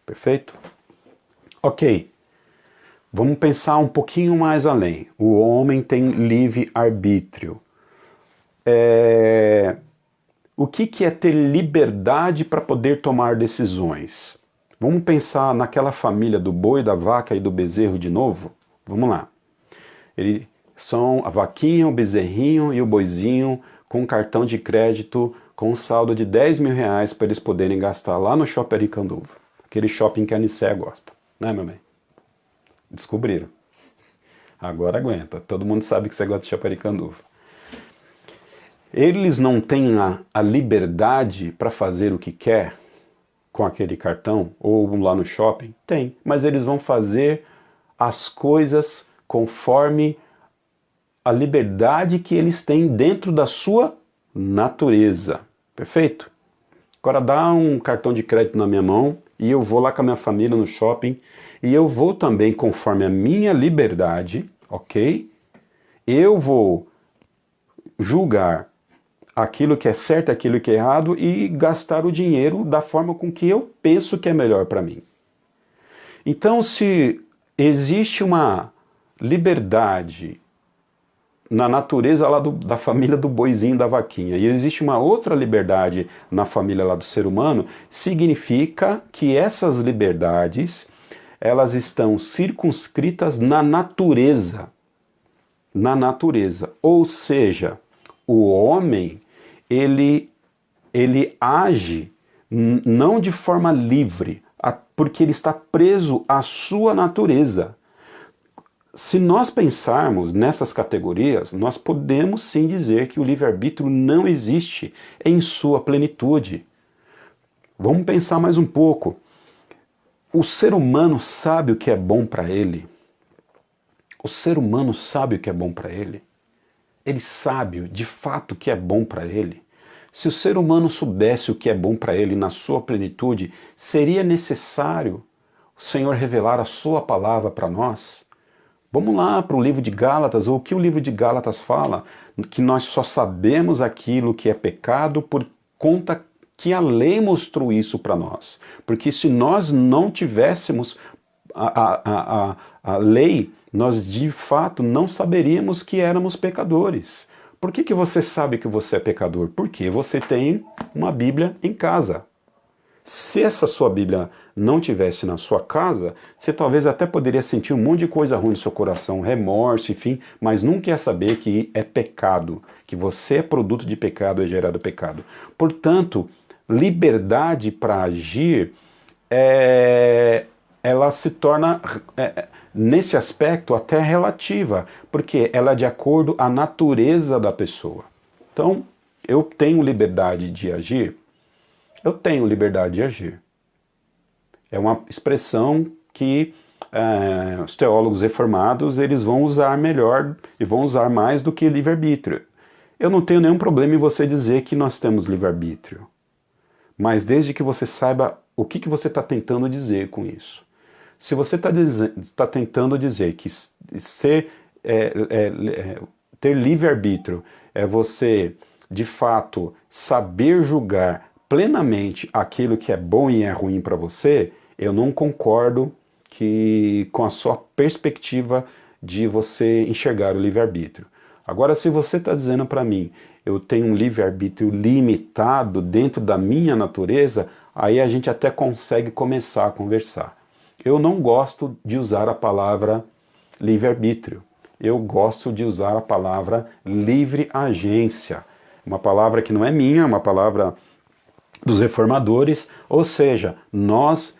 Perfeito? Ok. Vamos pensar um pouquinho mais além. O homem tem livre-arbítrio. O que é ter liberdade para poder tomar decisões? Vamos pensar naquela família do boi, da vaca e do bezerro de novo? Vamos lá. Eles são a vaquinha, o bezerrinho e o boizinho com um cartão de crédito com um saldo de 10 mil reais para eles poderem gastar lá no Shopping Aricanduva. Aquele shopping que a Nicéia gosta. Né, meu bem? Descobriram. Agora aguenta. Todo mundo sabe que você gosta de Shopping Aricanduva. Eles não têm a liberdade para fazer o que quer com aquele cartão ou lá no shopping? Tem, mas eles vão fazer as coisas conforme a liberdade que eles têm dentro da sua natureza. Perfeito? Agora dá um cartão de crédito na minha mão e eu vou lá com a minha família no shopping e eu vou também conforme a minha liberdade, ok? Eu vou julgar aquilo que é certo, aquilo que é errado e gastar o dinheiro da forma com que eu penso que é melhor para mim. Então, se existe uma liberdade na natureza lá da família do boizinho da vaquinha e existe uma outra liberdade na família lá do ser humano, significa que essas liberdades elas estão circunscritas na natureza. Na natureza. Ou seja, o homem ele age não de forma livre, porque ele está preso à sua natureza. Se nós pensarmos nessas categorias, nós podemos sim dizer que o livre-arbítrio não existe em sua plenitude. Vamos pensar mais um pouco. O ser humano sabe o que é bom para ele. O ser humano sabe o que é bom para ele. Ele sabe de fato o que é bom para ele. Se o ser humano soubesse o que é bom para ele na sua plenitude, seria necessário o Senhor revelar a sua palavra para nós? Vamos lá para o livro de Gálatas, ou o que o livro de Gálatas fala? Que nós só sabemos aquilo que é pecado por conta que a lei mostrou isso para nós. Porque se nós não tivéssemos a lei, nós de fato não saberíamos que éramos pecadores. Por que você sabe que você é pecador? Porque você tem uma Bíblia em casa. Se essa sua Bíblia não tivesse na sua casa, você talvez até poderia sentir um monte de coisa ruim no seu coração, remorso, enfim, mas nunca ia saber que é pecado, que você é produto de pecado, é gerado pecado. Portanto, liberdade para agir, ela se torna, nesse aspecto, até relativa, porque ela é de acordo à natureza da pessoa. Então, eu tenho liberdade de agir? Eu tenho liberdade de agir. É uma expressão que os teólogos reformados eles vão usar melhor e vão usar mais do que livre-arbítrio. Eu não tenho nenhum problema em você dizer que nós temos livre-arbítrio, mas desde que você saiba o que você está tentando dizer com isso. Se você está tentando dizer que ter livre-arbítrio é você, de fato, saber julgar plenamente aquilo que é bom e é ruim para você, eu não concordo com a sua perspectiva de você enxergar o livre-arbítrio. Agora, se você está dizendo para mim, eu tenho um livre-arbítrio limitado dentro da minha natureza, aí a gente até consegue começar a conversar. Eu não gosto de usar a palavra livre-arbítrio. Eu gosto de usar a palavra livre-agência. Uma palavra que não é minha, é uma palavra dos reformadores, ou seja, nós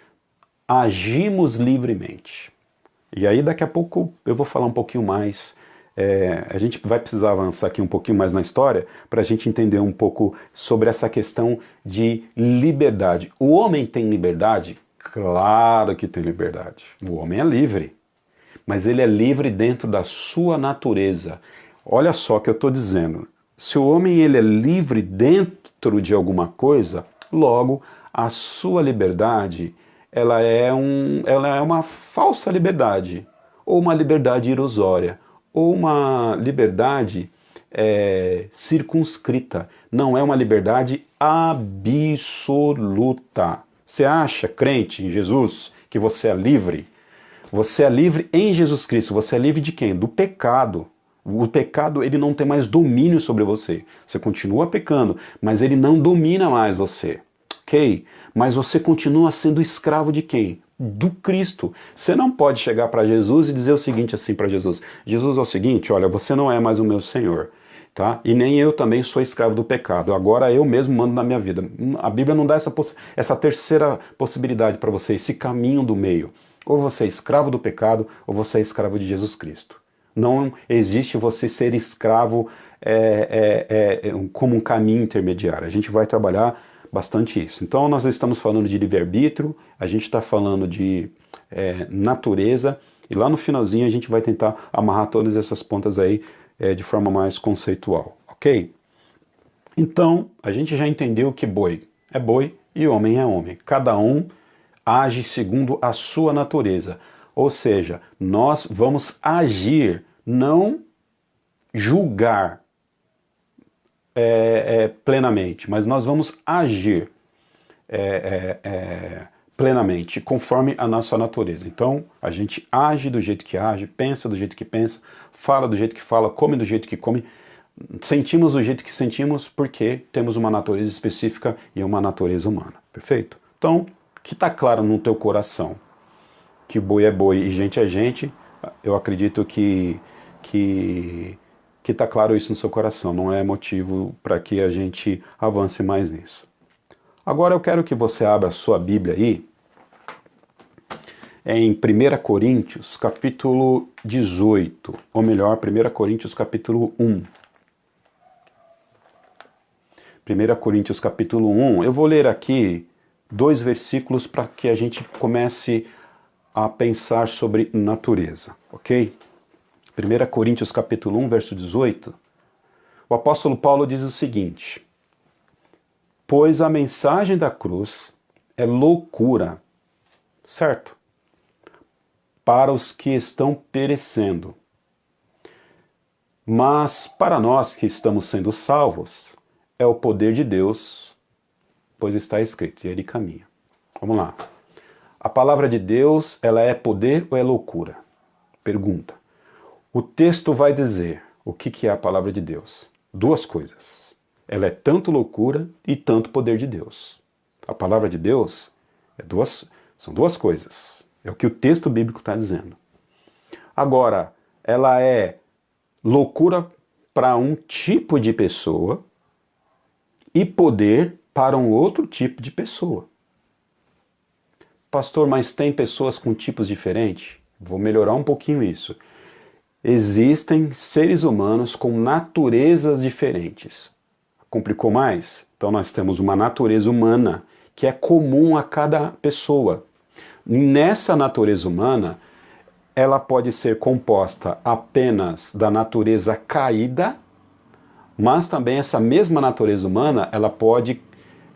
agimos livremente. E aí daqui a pouco eu vou falar um pouquinho mais, a gente vai precisar avançar aqui um pouquinho mais na história para a gente entender um pouco sobre essa questão de liberdade. O homem tem liberdade? Claro que tem liberdade. O homem é livre, mas ele é livre dentro da sua natureza. Olha só o que eu estou dizendo. Se o homem ele é livre dentro de alguma coisa, logo a sua liberdade ela é uma falsa liberdade, ou uma liberdade ilusória, ou uma liberdade circunscrita. Não é uma liberdade absoluta. Você acha, crente em Jesus, que você é livre? Você é livre em Jesus Cristo. Você é livre de quem? Do pecado. O pecado ele não tem mais domínio sobre você. Você continua pecando, mas ele não domina mais você. Ok? Mas você continua sendo escravo de quem? Do Cristo. Você não pode chegar para Jesus e dizer o seguinte assim para Jesus. Jesus, é o seguinte, olha, você não é mais o meu Senhor. Tá? E nem eu também sou escravo do pecado. Agora eu mesmo mando na minha vida. A Bíblia não dá essa terceira possibilidade para você, esse caminho do meio. Ou você é escravo do pecado, ou você é escravo de Jesus Cristo. Não existe você ser escravo como um caminho intermediário. A gente vai trabalhar bastante isso. Então nós estamos falando de livre-arbítrio, a gente está falando de natureza, e lá no finalzinho a gente vai tentar amarrar todas essas pontas aí de forma mais conceitual, ok? Então, a gente já entendeu que boi é boi e homem é homem. Cada um age segundo a sua natureza. Ou seja, nós vamos agir, não julgar plenamente, mas nós vamos agir plenamente, conforme a nossa natureza. Então, a gente age do jeito que age, pensa do jeito que pensa, fala do jeito que fala, come do jeito que come, sentimos do jeito que sentimos, porque temos uma natureza específica e uma natureza humana. Perfeito? Então, que está claro no teu coração que boi é boi e gente é gente, eu acredito que está claro isso no seu coração, não é motivo para que a gente avance mais nisso. Agora eu quero que você abra a sua Bíblia aí, em 1 Coríntios, capítulo 18, ou melhor, 1 Coríntios, capítulo 1. 1 Coríntios, capítulo 1, eu vou ler aqui 2 versículos para que a gente comece a pensar sobre natureza, ok? 1 Coríntios, capítulo 1, verso 18, o apóstolo Paulo diz o seguinte: pois a mensagem da cruz é loucura, certo? Para os que estão perecendo. Mas para nós que estamos sendo salvos, é o poder de Deus, pois está escrito, e ele caminha. Vamos lá. A palavra de Deus, ela é poder ou é loucura? Pergunta. O texto vai dizer o que é a palavra de Deus. 2 coisas. Ela é tanto loucura e tanto poder de Deus. A palavra de Deus são 2 coisas. É o que o texto bíblico está dizendo. Agora, ela é loucura para um tipo de pessoa e poder para um outro tipo de pessoa. Pastor, mas tem pessoas com tipos diferentes? Vou melhorar um pouquinho isso. Existem seres humanos com naturezas diferentes. Complicou mais? Então nós temos uma natureza humana que é comum a cada pessoa. Nessa natureza humana, ela pode ser composta apenas da natureza caída, mas também essa mesma natureza humana, ela pode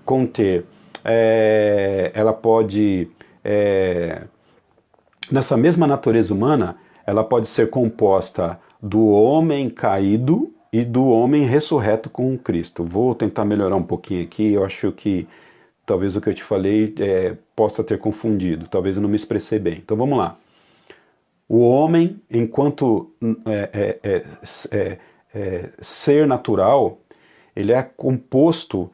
conter, nessa mesma natureza humana, ela pode ser composta do homem caído e do homem ressurreto com Cristo. Vou tentar melhorar um pouquinho aqui, eu acho que talvez o que eu te falei possa ter confundido, talvez eu não me expressei bem. Então vamos lá. O homem, enquanto ser natural, ele é composto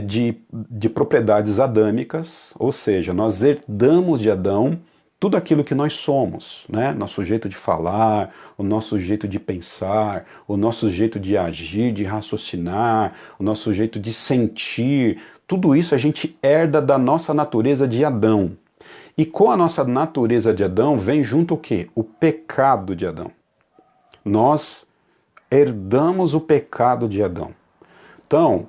de propriedades adâmicas, ou seja, nós herdamos de Adão tudo aquilo que nós somos, né? Nosso jeito de falar, o nosso jeito de pensar, o nosso jeito de agir, de raciocinar, o nosso jeito de sentir, tudo isso a gente herda da nossa natureza de Adão. E com a nossa natureza de Adão vem junto o quê? O pecado de Adão. Nós herdamos o pecado de Adão. Então,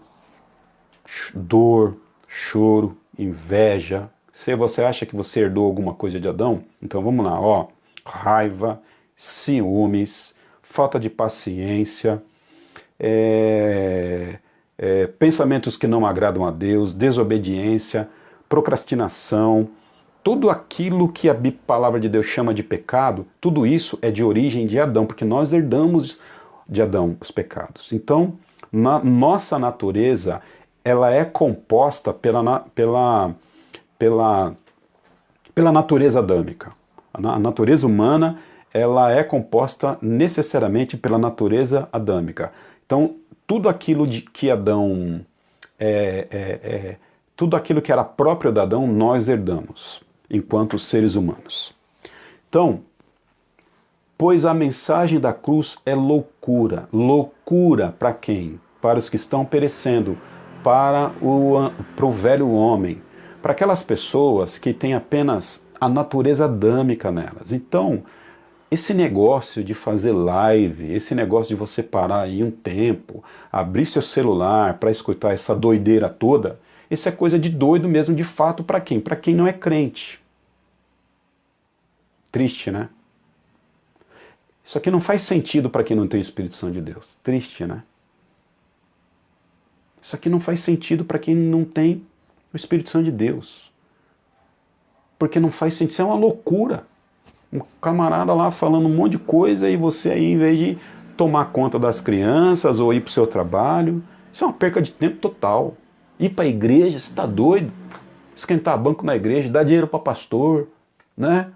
dor, choro, inveja. Se você acha que você herdou alguma coisa de Adão, então vamos lá, ó. Raiva, ciúmes, falta de paciência, pensamentos que não agradam a Deus, desobediência, procrastinação, tudo aquilo que a palavra de Deus chama de pecado, tudo isso é de origem de Adão, porque nós herdamos de Adão os pecados. Então, nossa natureza, ela é composta pela natureza adâmica. A natureza humana, ela é composta necessariamente pela natureza adâmica. Então, tudo aquilo que Adão, tudo aquilo que era próprio de Adão, nós herdamos, enquanto seres humanos. Então, pois a mensagem da cruz é loucura. Loucura para quem? Para os que estão perecendo, para o velho homem, para aquelas pessoas que têm apenas a natureza adâmica nelas. Então, esse negócio de fazer live, esse negócio de você parar aí um tempo, abrir seu celular para escutar essa doideira toda, isso é coisa de doido mesmo de fato para quem? Para quem não é crente. Triste, né? Isso aqui não faz sentido para quem não tem o Espírito Santo de Deus. Triste, né? Isso aqui não faz sentido para quem não tem o Espírito Santo de Deus. Porque não faz sentido, isso é uma loucura. Um camarada lá falando um monte de coisa e você aí, em vez de tomar conta das crianças ou ir para o seu trabalho, isso é uma perca de tempo total. Ir para a igreja, você está doido? Esquentar banco na igreja, dar dinheiro para pastor, né?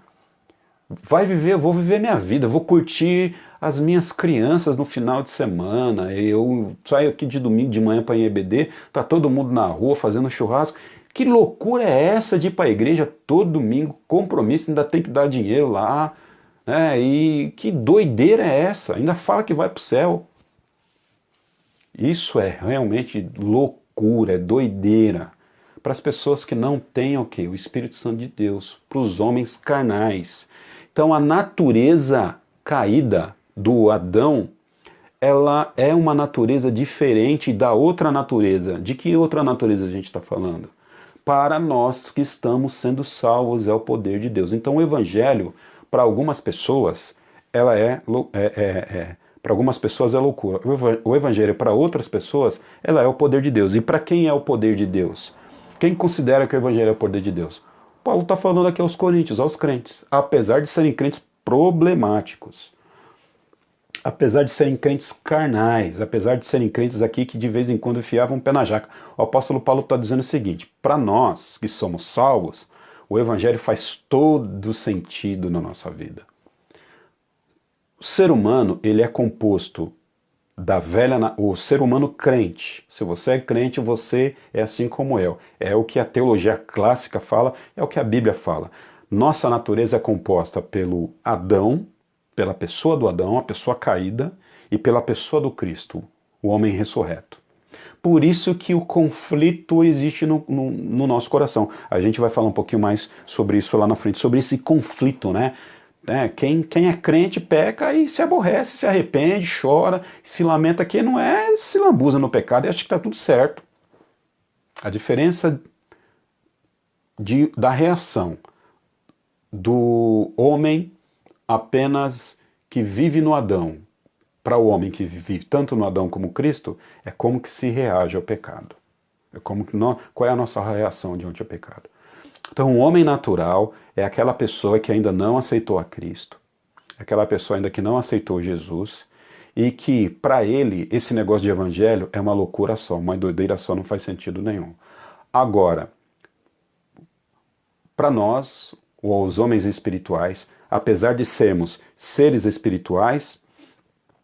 Vai viver, eu vou viver minha vida, eu vou curtir as minhas crianças no final de semana. Eu saio aqui de domingo de manhã para ir em EBD, tá todo mundo na rua fazendo churrasco. Que loucura é essa de ir para a igreja todo domingo, compromisso, ainda tem que dar dinheiro lá, né? E que doideira é essa? Ainda fala que vai para o céu. Isso é realmente loucura, é doideira. Para as pessoas que não têm o quê? O Espírito Santo de Deus, para os homens carnais. Então a natureza caída do Adão, ela é uma natureza diferente da outra natureza. De que outra natureza a gente está falando? Para nós que estamos sendo salvos é o poder de Deus. Então o Evangelho, para algumas pessoas, ela para algumas pessoas é loucura. O Evangelho, para outras pessoas, ela é o poder de Deus. E para quem é o poder de Deus? Quem considera que o Evangelho é o poder de Deus? Paulo está falando aqui aos coríntios, aos crentes, apesar de serem crentes problemáticos, apesar de serem crentes carnais, apesar de serem crentes aqui que de vez em quando enfiavam um pé na jaca. O apóstolo Paulo está dizendo o seguinte: para nós que somos salvos, o Evangelho faz todo sentido na nossa vida. O ser humano, ele é composto o ser humano crente. Se você é crente, você é assim como eu. É o que a teologia clássica fala, é o que a Bíblia fala. Nossa natureza é composta pelo Adão, pela pessoa do Adão, a pessoa caída, e pela pessoa do Cristo, o homem ressurreto. Por isso que o conflito existe no nosso coração. A gente vai falar um pouquinho mais sobre isso lá na frente, sobre esse conflito, né? Quem é crente peca e se aborrece, se arrepende, chora, se lamenta, que não é se lambuza no pecado e acha que está tudo certo. A diferença da reação do homem apenas que vive no Adão para o homem que vive tanto no Adão como Cristo é como que se reage ao pecado. Qual é a nossa reação diante ao pecado? Então, o homem natural é aquela pessoa que ainda não aceitou a Cristo, aquela pessoa ainda que não aceitou Jesus, e que, para ele, esse negócio de evangelho é uma loucura só, uma doideira só, não faz sentido nenhum. Agora, para nós, os homens espirituais, apesar de sermos seres espirituais,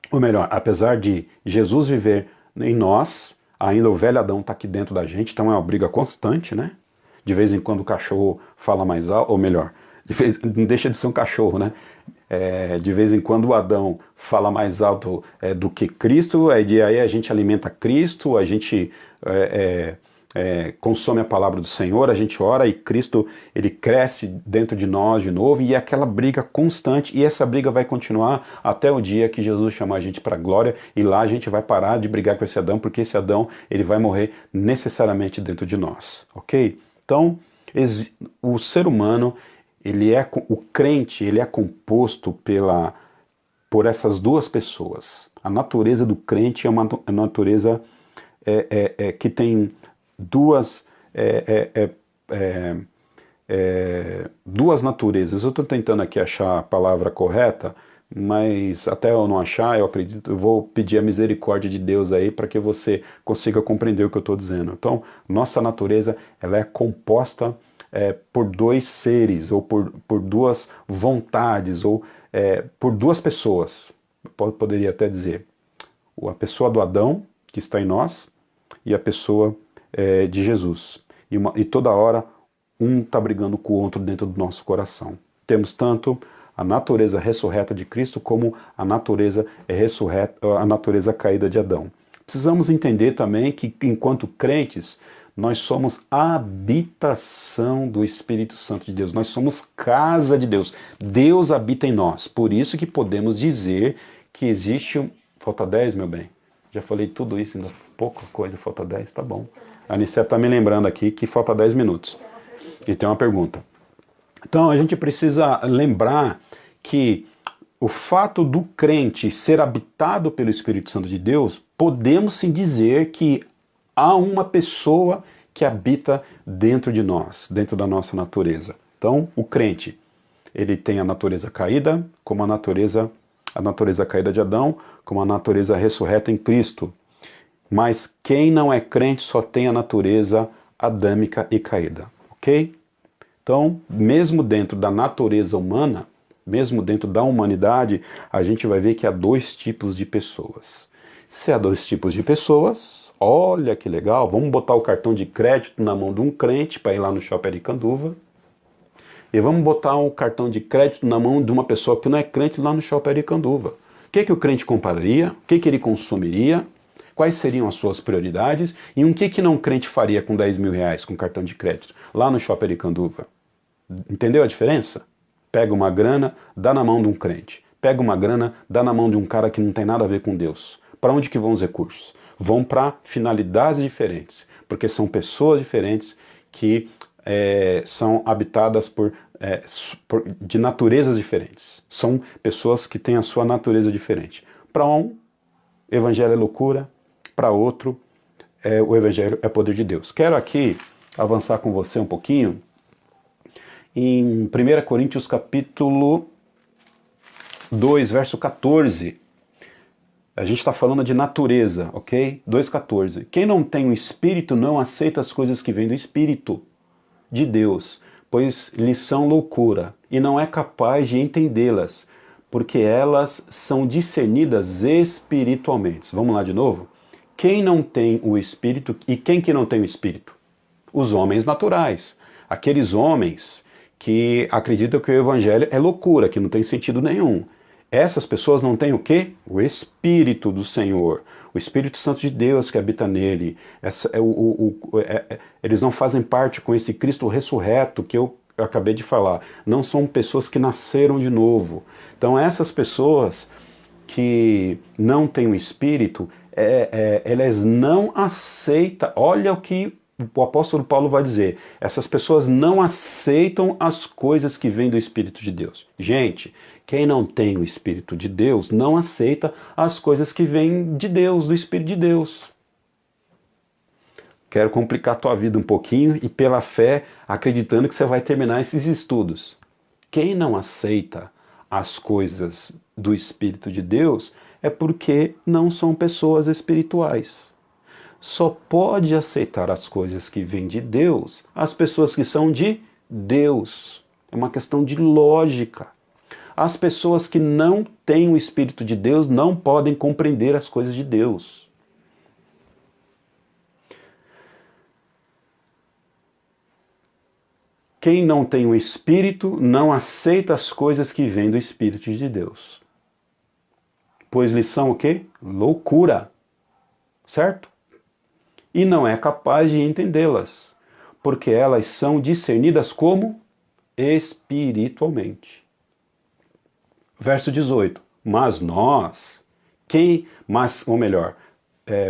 ou melhor, apesar de Jesus viver em nós, ainda o velho Adão está aqui dentro da gente, então é uma briga constante, né? De vez em quando o cachorro fala mais alto, ou melhor, não deixa de ser um cachorro, né? De vez em quando o Adão fala mais alto do que Cristo, aí a gente alimenta Cristo, a gente consome a palavra do Senhor, a gente ora e Cristo ele cresce dentro de nós de novo, e é aquela briga constante, e essa briga vai continuar até o dia que Jesus chamar a gente para a glória, e lá a gente vai parar de brigar com esse Adão, porque esse Adão ele vai morrer necessariamente dentro de nós, ok? Então, o ser humano, o crente, ele é composto por essas duas pessoas. A natureza do crente é uma natureza que tem duas naturezas. Eu estou tentando aqui achar a palavra correta, mas até eu não achar, eu acredito, eu vou pedir a misericórdia de Deus aí para que você consiga compreender o que eu estou dizendo. Então, nossa natureza ela é composta por dois seres, ou por duas vontades, ou por duas pessoas. Poderia até dizer, a pessoa do Adão, que está em nós, e a pessoa de Jesus. E toda hora, um está brigando com o outro dentro do nosso coração. Temos tanto a natureza ressurreta de Cristo como a natureza ressurreta, a natureza caída de Adão. Precisamos entender também que, enquanto crentes, Nós somos a habitação do Espírito Santo de Deus. Nós somos casa de Deus. Deus habita em nós. Por isso que podemos dizer que existe um... Falta 10, meu bem? Já falei tudo isso, ainda pouca coisa, falta 10, tá bom. A Anicete está me lembrando aqui que falta 10 minutos. E tem uma pergunta. Então a gente precisa lembrar que o fato do crente ser habitado pelo Espírito Santo de Deus, podemos sim dizer que há uma pessoa que habita dentro de nós, dentro da nossa natureza. Então, o crente, ele tem a natureza caída, como a natureza caída de Adão, como a natureza ressurreta em Cristo. Mas quem não é crente só tem a natureza adâmica e caída, ok? Então, mesmo dentro da natureza humana, mesmo dentro da humanidade, a gente vai ver que há dois tipos de pessoas. Se há dois tipos de pessoas, olha que legal, vamos botar o cartão de crédito na mão de um crente para ir lá no Shopping Aricanduva, e vamos botar um cartão de crédito na mão de uma pessoa que não é crente lá no Shopping Aricanduva. O que o crente compraria? O que ele consumiria? Quais seriam as suas prioridades? E o que não crente faria com 10 mil reais com cartão de crédito lá no Shopping Aricanduva? Entendeu a diferença? Pega uma grana, dá na mão de um crente. Pega uma grana, dá na mão de um cara que não tem nada a ver com Deus. Para onde que vão os recursos? Vão para finalidades diferentes, porque são pessoas diferentes que são habitadas de naturezas diferentes. São pessoas que têm a sua natureza diferente. Para um, evangelho é loucura, para outro, o evangelho é poder de Deus. Quero aqui avançar com você um pouquinho em 1 Coríntios capítulo 2, verso 14. A gente está falando de natureza, ok? 2,14. Quem não tem o Espírito não aceita as coisas que vêm do Espírito de Deus, pois lhes são loucura, e não é capaz de entendê-las, porque elas são discernidas espiritualmente. Vamos lá de novo? Quem não tem o Espírito, e quem que não tem o Espírito? Os homens naturais. Aqueles homens que acreditam que o Evangelho é loucura, que não tem sentido nenhum. Essas pessoas não têm o quê? O Espírito do Senhor, o Espírito Santo de Deus que habita nele. Eles não fazem parte com esse Cristo ressurreto que eu acabei de falar. Não são pessoas que nasceram de novo. Então essas pessoas que não têm o Espírito, elas não aceitam. Olha o que o apóstolo Paulo vai dizer. Essas pessoas não aceitam as coisas que vêm do Espírito de Deus. Gente, quem não tem o Espírito de Deus não aceita as coisas que vêm de Deus, do Espírito de Deus. Quero complicar a tua vida um pouquinho e pela fé, acreditando que você vai terminar esses estudos. Quem não aceita as coisas do Espírito de Deus é porque não são pessoas espirituais. Só pode aceitar as coisas que vêm de Deus as pessoas que são de Deus. É uma questão de lógica. As pessoas que não têm o Espírito de Deus não podem compreender as coisas de Deus. Quem não tem o Espírito não aceita as coisas que vêm do Espírito de Deus. Pois lhes são o quê? Loucura. Certo? E não é capaz de entendê-las, porque elas são discernidas como espiritualmente. Verso 18. Mas nós,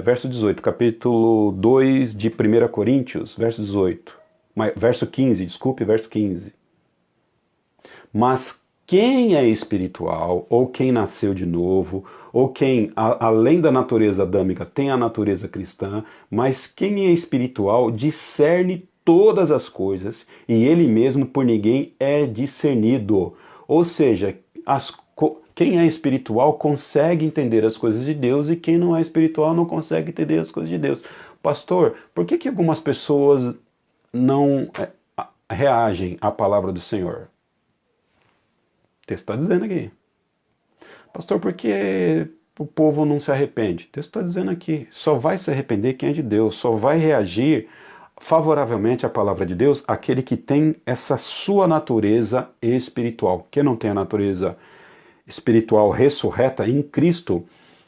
verso 18, capítulo 2 de 1 Coríntios, verso 18. Verso 15, verso 15. Mas quem é espiritual, ou quem nasceu de novo, ou quem, além da natureza adâmica, tem a natureza cristã, mas quem é espiritual discerne todas as coisas, e ele mesmo por ninguém é discernido. Ou seja, quem é espiritual consegue entender as coisas de Deus, e quem não é espiritual não consegue entender as coisas de Deus. Pastor, por que algumas pessoas não reagem à palavra do Senhor? O texto está dizendo aqui. Pastor, por que o povo não se arrepende? O texto está dizendo aqui. Só vai se arrepender quem é de Deus. Só vai reagir favoravelmente à palavra de Deus aquele que tem essa sua natureza espiritual. Quem não tem a natureza espiritual ressurreta em Cristo,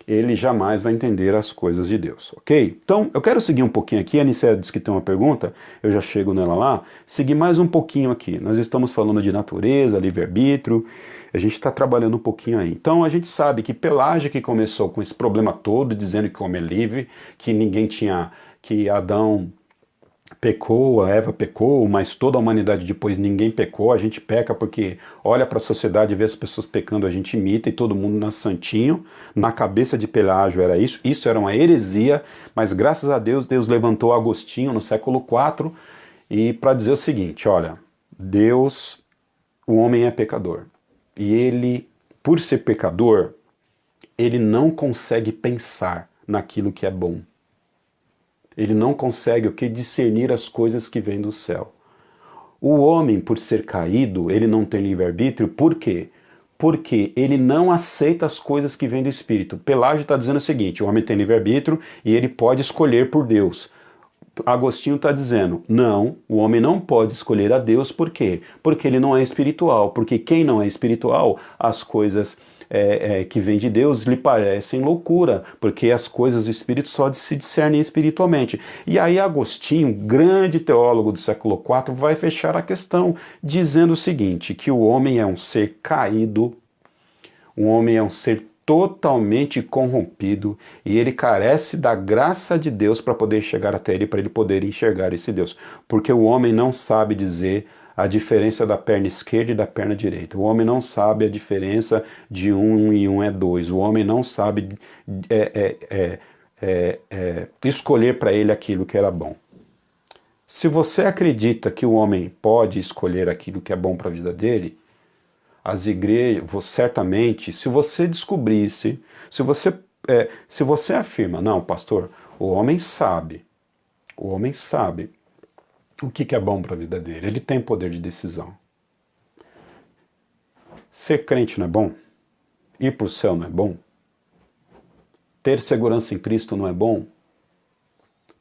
ele jamais vai entender as coisas de Deus, ok? Então, eu quero seguir um pouquinho aqui, a Nicéia disse que tem uma pergunta, eu já chego nela lá, seguir mais um pouquinho aqui. Nós estamos falando de natureza, livre-arbítrio, a gente está trabalhando um pouquinho aí. Então, a gente sabe que Pelágio que começou com esse problema todo, dizendo que o homem é livre, que ninguém tinha, que Adão pecou, a Eva pecou, mas toda a humanidade depois ninguém pecou, a gente peca porque olha para a sociedade e vê as pessoas pecando, a gente imita e todo mundo nasce santinho. Na cabeça de Pelágio era isso era uma heresia, mas graças a Deus, Deus levantou Agostinho no século IV e para dizer o seguinte, olha, Deus, o homem é pecador e ele, por ser pecador, ele não consegue pensar naquilo que é bom. Ele não consegue discernir as coisas que vêm do céu. O homem, por ser caído, ele não tem livre-arbítrio. Por quê? Porque ele não aceita as coisas que vêm do Espírito. Pelágio está dizendo o seguinte, o homem tem livre-arbítrio e ele pode escolher por Deus. Agostinho está dizendo, não, o homem não pode escolher a Deus. Por quê? Porque ele não é espiritual. Porque quem não é espiritual, as coisas que vem de Deus lhe parecem loucura, porque as coisas do Espírito só se discernem espiritualmente. E aí Agostinho, grande teólogo do século IV, vai fechar a questão, dizendo o seguinte, que o homem é um ser caído, o homem é um ser totalmente corrompido, e ele carece da graça de Deus para poder chegar até ele, para ele poder enxergar esse Deus. Porque o homem não sabe dizer a diferença da perna esquerda e da perna direita. O homem não sabe a diferença de 1 e 1 é 2. O homem não sabe escolher para ele aquilo que era bom. Se você acredita que o homem pode escolher aquilo que é bom para a vida dele, as igrejas, certamente, se você descobrisse, se você afirma, não, pastor, o homem sabe o que é bom para a vida dele. Ele tem poder de decisão. Ser crente não é bom? Ir para o céu não é bom? Ter segurança em Cristo não é bom?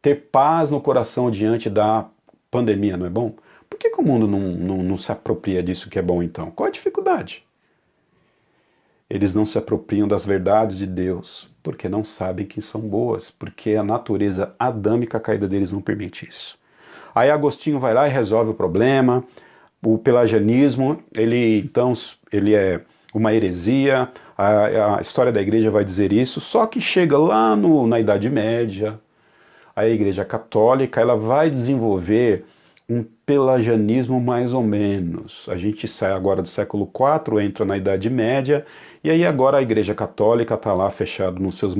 Ter paz no coração diante da pandemia não é bom? Por que o mundo não se apropria disso que é bom então? Qual a dificuldade? Eles não se apropriam das verdades de Deus porque não sabem que são boas, porque a natureza adâmica caída deles não permite isso. Aí Agostinho vai lá e resolve o problema. O pelagianismo, ele é uma heresia, a história da igreja vai dizer isso, só que chega lá na Idade Média, a igreja católica, ela vai desenvolver um pelagianismo mais ou menos. A gente sai agora do século IV, entra na Idade Média, e aí agora a igreja católica está lá fechada nos seus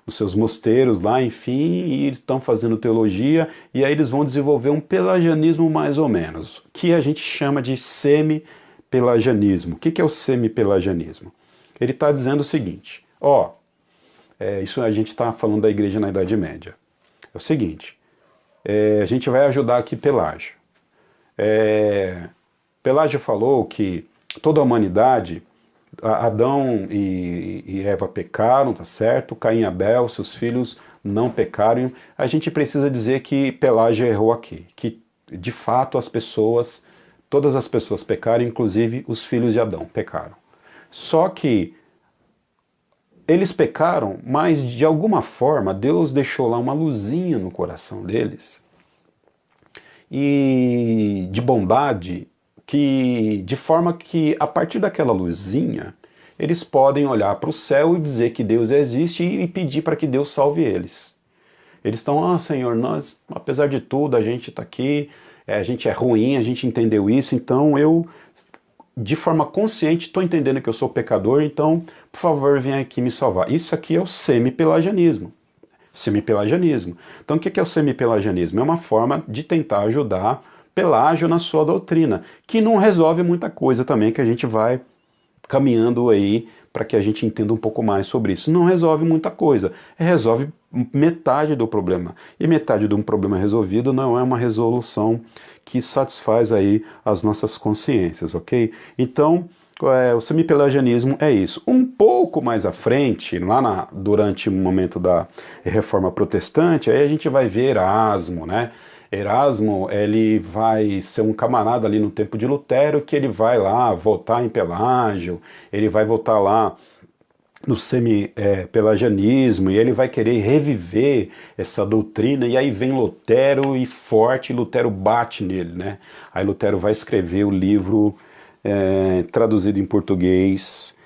nos seus mosteiros lá, enfim, e eles estão fazendo teologia, e aí eles vão desenvolver um pelagianismo mais ou menos, que a gente chama de semi-pelagianismo. O que é o semi-pelagianismo? Ele está dizendo o seguinte, isso a gente está falando da igreja na Idade Média. É o seguinte, a gente vai ajudar aqui Pelágio. Pelágio falou que toda a humanidade, Adão e Eva pecaram, tá certo? Caim e Abel, seus filhos, não pecaram. A gente precisa dizer que Pelágio errou aqui, que de fato todas as pessoas pecaram, inclusive os filhos de Adão pecaram. Só que eles pecaram, mas de alguma forma Deus deixou lá uma luzinha no coração deles, e de bondade, de forma que a partir daquela luzinha eles podem olhar para o céu e dizer que Deus existe e pedir para que Deus salve eles. Eles estão, Senhor, nós, apesar de tudo, a gente está aqui, a gente é ruim, a gente entendeu isso, então eu, de forma consciente, estou entendendo que eu sou pecador, então, por favor, venha aqui me salvar. Isso aqui é o semi-pelagianismo. Semi-pelagianismo. Então, o que é o semi-pelagianismo? É uma forma de tentar ajudar Pelágio na sua doutrina, que não resolve muita coisa também, que a gente vai caminhando aí para que a gente entenda um pouco mais sobre isso. Não resolve muita coisa, resolve metade do problema. E metade de um problema resolvido não é uma resolução que satisfaz aí as nossas consciências, ok? Então, o semi-pelagianismo é isso. Um pouco mais à frente, durante o momento da Reforma Protestante, aí a gente vai ver Erasmo, né? Erasmo, ele vai ser um camarada ali no tempo de Lutero, que ele vai lá votar em Pelágio, ele vai votar lá no semi-pelagianismo, e ele vai querer reviver essa doutrina, e aí vem Lutero e forte, e Lutero bate nele, né? Aí Lutero vai escrever o livro traduzido em português,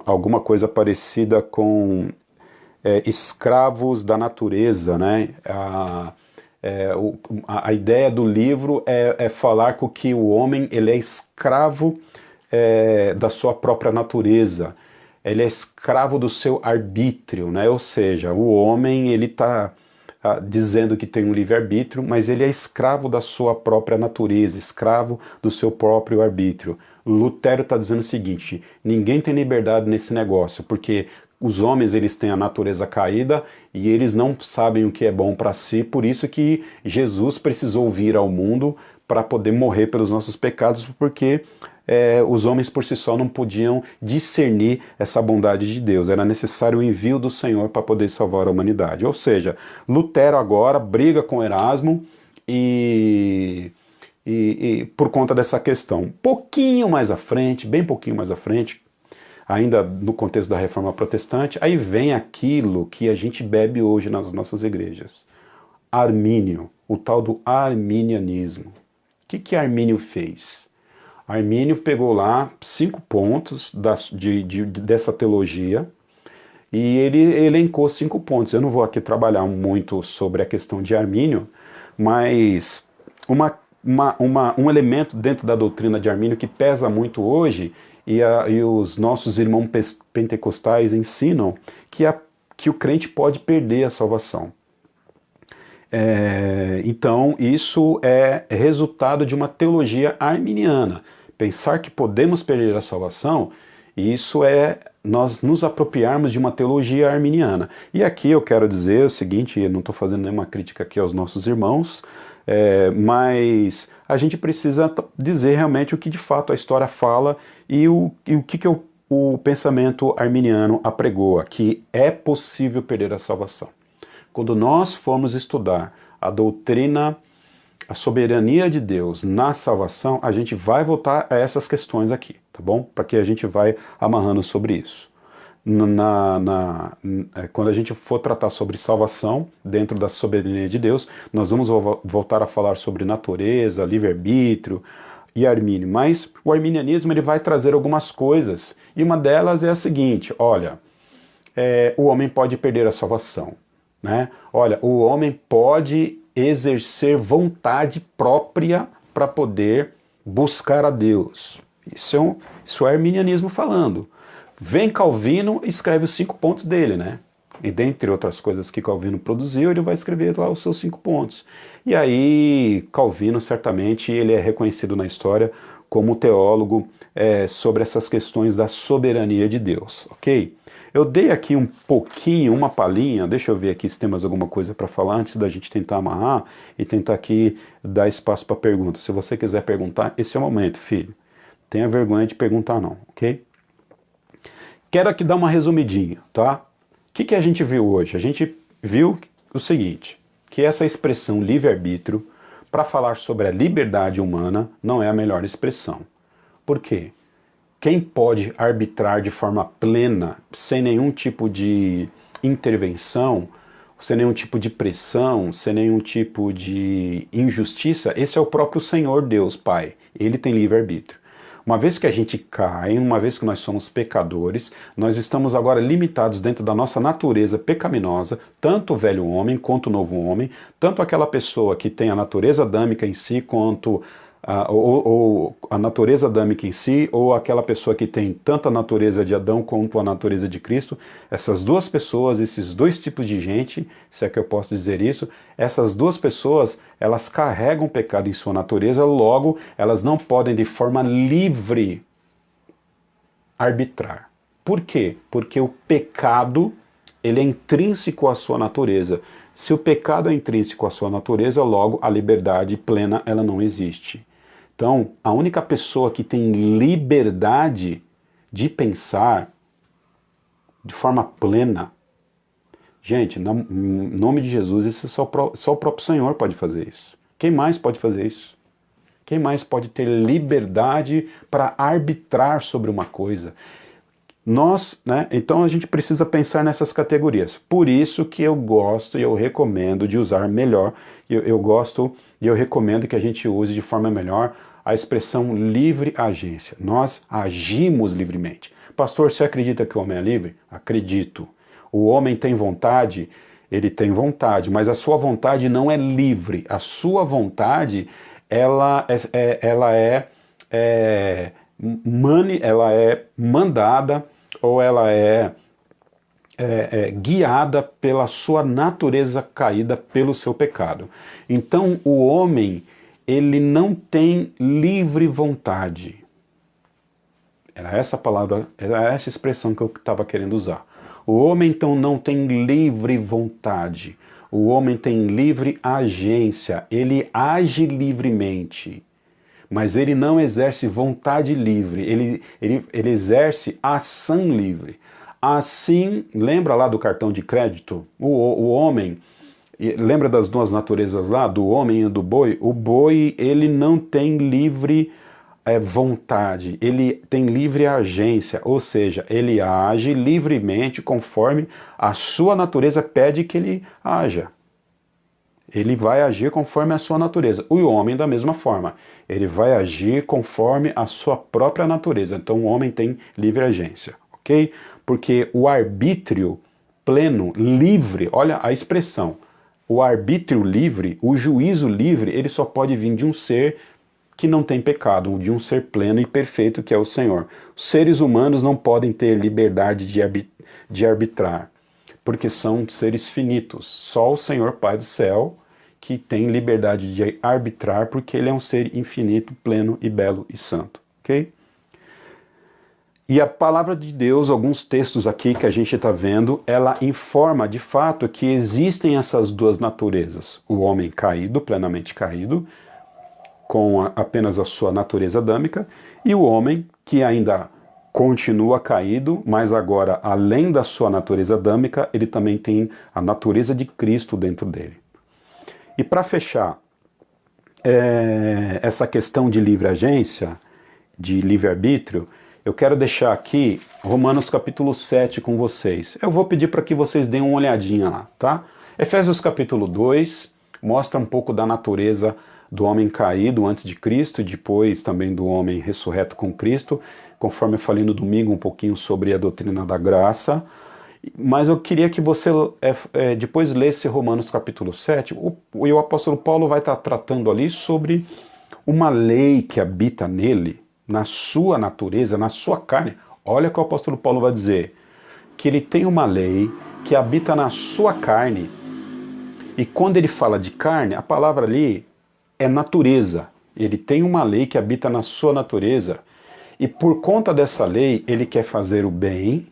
alguma coisa parecida com Escravos da Natureza, né? A ideia do livro é falar com que o homem ele é escravo da sua própria natureza, ele é escravo do seu arbítrio, né? Ou seja, o homem ele está dizendo que tem um livre-arbítrio, mas ele é escravo da sua própria natureza, escravo do seu próprio arbítrio. Lutero está dizendo o seguinte: ninguém tem liberdade nesse negócio, porque os homens eles têm a natureza caída e eles não sabem o que é bom para si, por isso que Jesus precisou vir ao mundo para poder morrer pelos nossos pecados, porque os homens por si só não podiam discernir essa bondade de Deus. Era necessário o envio do Senhor para poder salvar a humanidade. Ou seja, Lutero agora briga com Erasmo e por conta dessa questão. Pouquinho mais à frente, bem pouquinho mais à frente, ainda no contexto da Reforma Protestante, aí vem aquilo que a gente bebe hoje nas nossas igrejas. Armínio, o tal do arminianismo. O que Armínio fez? Armínio pegou lá 5 pontos dessa teologia e ele elencou 5 pontos. Eu não vou aqui trabalhar muito sobre a questão de Armínio, mas um elemento dentro da doutrina de Armínio que pesa muito hoje, e os nossos irmãos pentecostais ensinam que o crente pode perder a salvação. Então, isso é resultado de uma teologia arminiana. Pensar que podemos perder a salvação, isso é nós nos apropriarmos de uma teologia arminiana. E aqui eu quero dizer o seguinte, eu não estou fazendo nenhuma crítica aqui aos nossos irmãos, mas a gente precisa dizer realmente o que de fato a história fala e o que o pensamento arminiano apregoa, que é possível perder a salvação. Quando nós formos estudar a doutrina, a soberania de Deus na salvação, a gente vai voltar a essas questões aqui, tá bom? Para que a gente vai amarrando sobre isso. Quando a gente for tratar sobre salvação dentro da soberania de Deus, nós vamos voltar a falar sobre natureza, livre-arbítrio e Armínio. Mas o arminianismo ele vai trazer algumas coisas, e uma delas é a seguinte: olha, o homem pode perder a salvação, né? Olha, o homem pode exercer vontade própria para poder buscar a Deus. Isso é arminianismo falando. Vem Calvino e escreve os 5 pontos dele, né? E dentre outras coisas que Calvino produziu, ele vai escrever lá os seus 5 pontos. E aí, Calvino, certamente, ele é reconhecido na história como teólogo sobre essas questões da soberania de Deus, ok? Eu dei aqui um pouquinho, uma palhinha, deixa eu ver aqui se tem mais alguma coisa para falar antes da gente tentar amarrar e tentar aqui dar espaço para pergunta. Se você quiser perguntar, esse é o momento, filho. Tenha vergonha de perguntar não, ok? Quero aqui dar uma resumidinha, tá? O que a gente viu hoje? A gente viu o seguinte, que essa expressão livre-arbítrio, para falar sobre a liberdade humana, não é a melhor expressão. Por quê? Quem pode arbitrar de forma plena, sem nenhum tipo de intervenção, sem nenhum tipo de pressão, sem nenhum tipo de injustiça, esse é o próprio Senhor Deus, Pai. Ele tem livre-arbítrio. Uma vez que a gente cai, uma vez que nós somos pecadores, nós estamos agora limitados dentro da nossa natureza pecaminosa, tanto o velho homem quanto o novo homem, tanto aquela pessoa que tem a natureza adâmica em si, quanto ou a natureza adâmica em si, ou aquela pessoa que tem tanto a natureza de Adão quanto a natureza de Cristo. Essas duas pessoas, esses dois tipos de gente, se é que eu posso dizer isso, essas duas pessoas, elas carregam o pecado em sua natureza, logo, elas não podem de forma livre arbitrar. Por quê? Porque o pecado, ele é intrínseco à sua natureza. Se o pecado é intrínseco à sua natureza, logo, a liberdade plena, ela não existe. Então, a única pessoa que tem liberdade de pensar de forma plena, gente, em nome de Jesus, isso só o próprio Senhor pode fazer isso. Quem mais pode fazer isso? Quem mais pode ter liberdade para arbitrar sobre uma coisa? Então a gente precisa pensar nessas categorias. Por isso que eu gosto e eu recomendo de usar melhor, eu gosto e eu recomendo que a gente use de forma melhor a expressão livre agência. Nós agimos livremente. Pastor, você acredita que o homem é livre? Acredito. O homem tem vontade? Ele tem vontade, mas a sua vontade não é livre. A sua vontade, ela é mandada ou ela é guiada pela sua natureza caída pelo seu pecado. Então o homem, ele não tem livre vontade. Era essa palavra, era essa expressão que eu estava querendo usar. O homem então não tem livre vontade. O homem tem livre agência. Ele age livremente. Mas ele não exerce vontade livre. Ele exerce ação livre. Assim, lembra lá do cartão de crédito? O homem, lembra das duas naturezas lá, do homem e do boi? O boi, ele não tem livre vontade, ele tem livre agência, ou seja, ele age livremente conforme a sua natureza pede que ele haja. Ele vai agir conforme a sua natureza. O homem, da mesma forma, ele vai agir conforme a sua própria natureza. Então o homem tem livre agência, ok? Porque o arbítrio pleno, livre, olha a expressão, o arbítrio livre, o juízo livre, ele só pode vir de um ser que não tem pecado, de um ser pleno e perfeito que é o Senhor. Os seres humanos não podem ter liberdade de arbitrar, porque são seres finitos. Só o Senhor Pai do céu que tem liberdade de arbitrar, porque ele é um ser infinito, pleno e belo e santo, ok? E a palavra de Deus, alguns textos aqui que a gente está vendo, ela informa de fato que existem essas duas naturezas. O homem caído, plenamente caído, com apenas a sua natureza adâmica, e o homem que ainda continua caído, mas agora, além da sua natureza adâmica, ele também tem a natureza de Cristo dentro dele. E para fechar essa questão de livre agência, de livre-arbítrio, eu quero deixar aqui Romanos capítulo 7 com vocês. Eu vou pedir para que vocês deem uma olhadinha lá, tá? Efésios capítulo 2 mostra um pouco da natureza do homem caído antes de Cristo e depois também do homem ressurreto com Cristo, conforme eu falei no domingo um pouquinho sobre a doutrina da graça. Mas eu queria que você depois lesse Romanos capítulo 7, e o apóstolo Paulo vai estar tratando ali sobre uma lei que habita nele, na sua natureza, na sua carne. Olha o que o apóstolo Paulo vai dizer, que ele tem uma lei que habita na sua carne, e quando ele fala de carne, a palavra ali é natureza. Ele tem uma lei que habita na sua natureza, e por conta dessa lei, ele quer fazer o bem,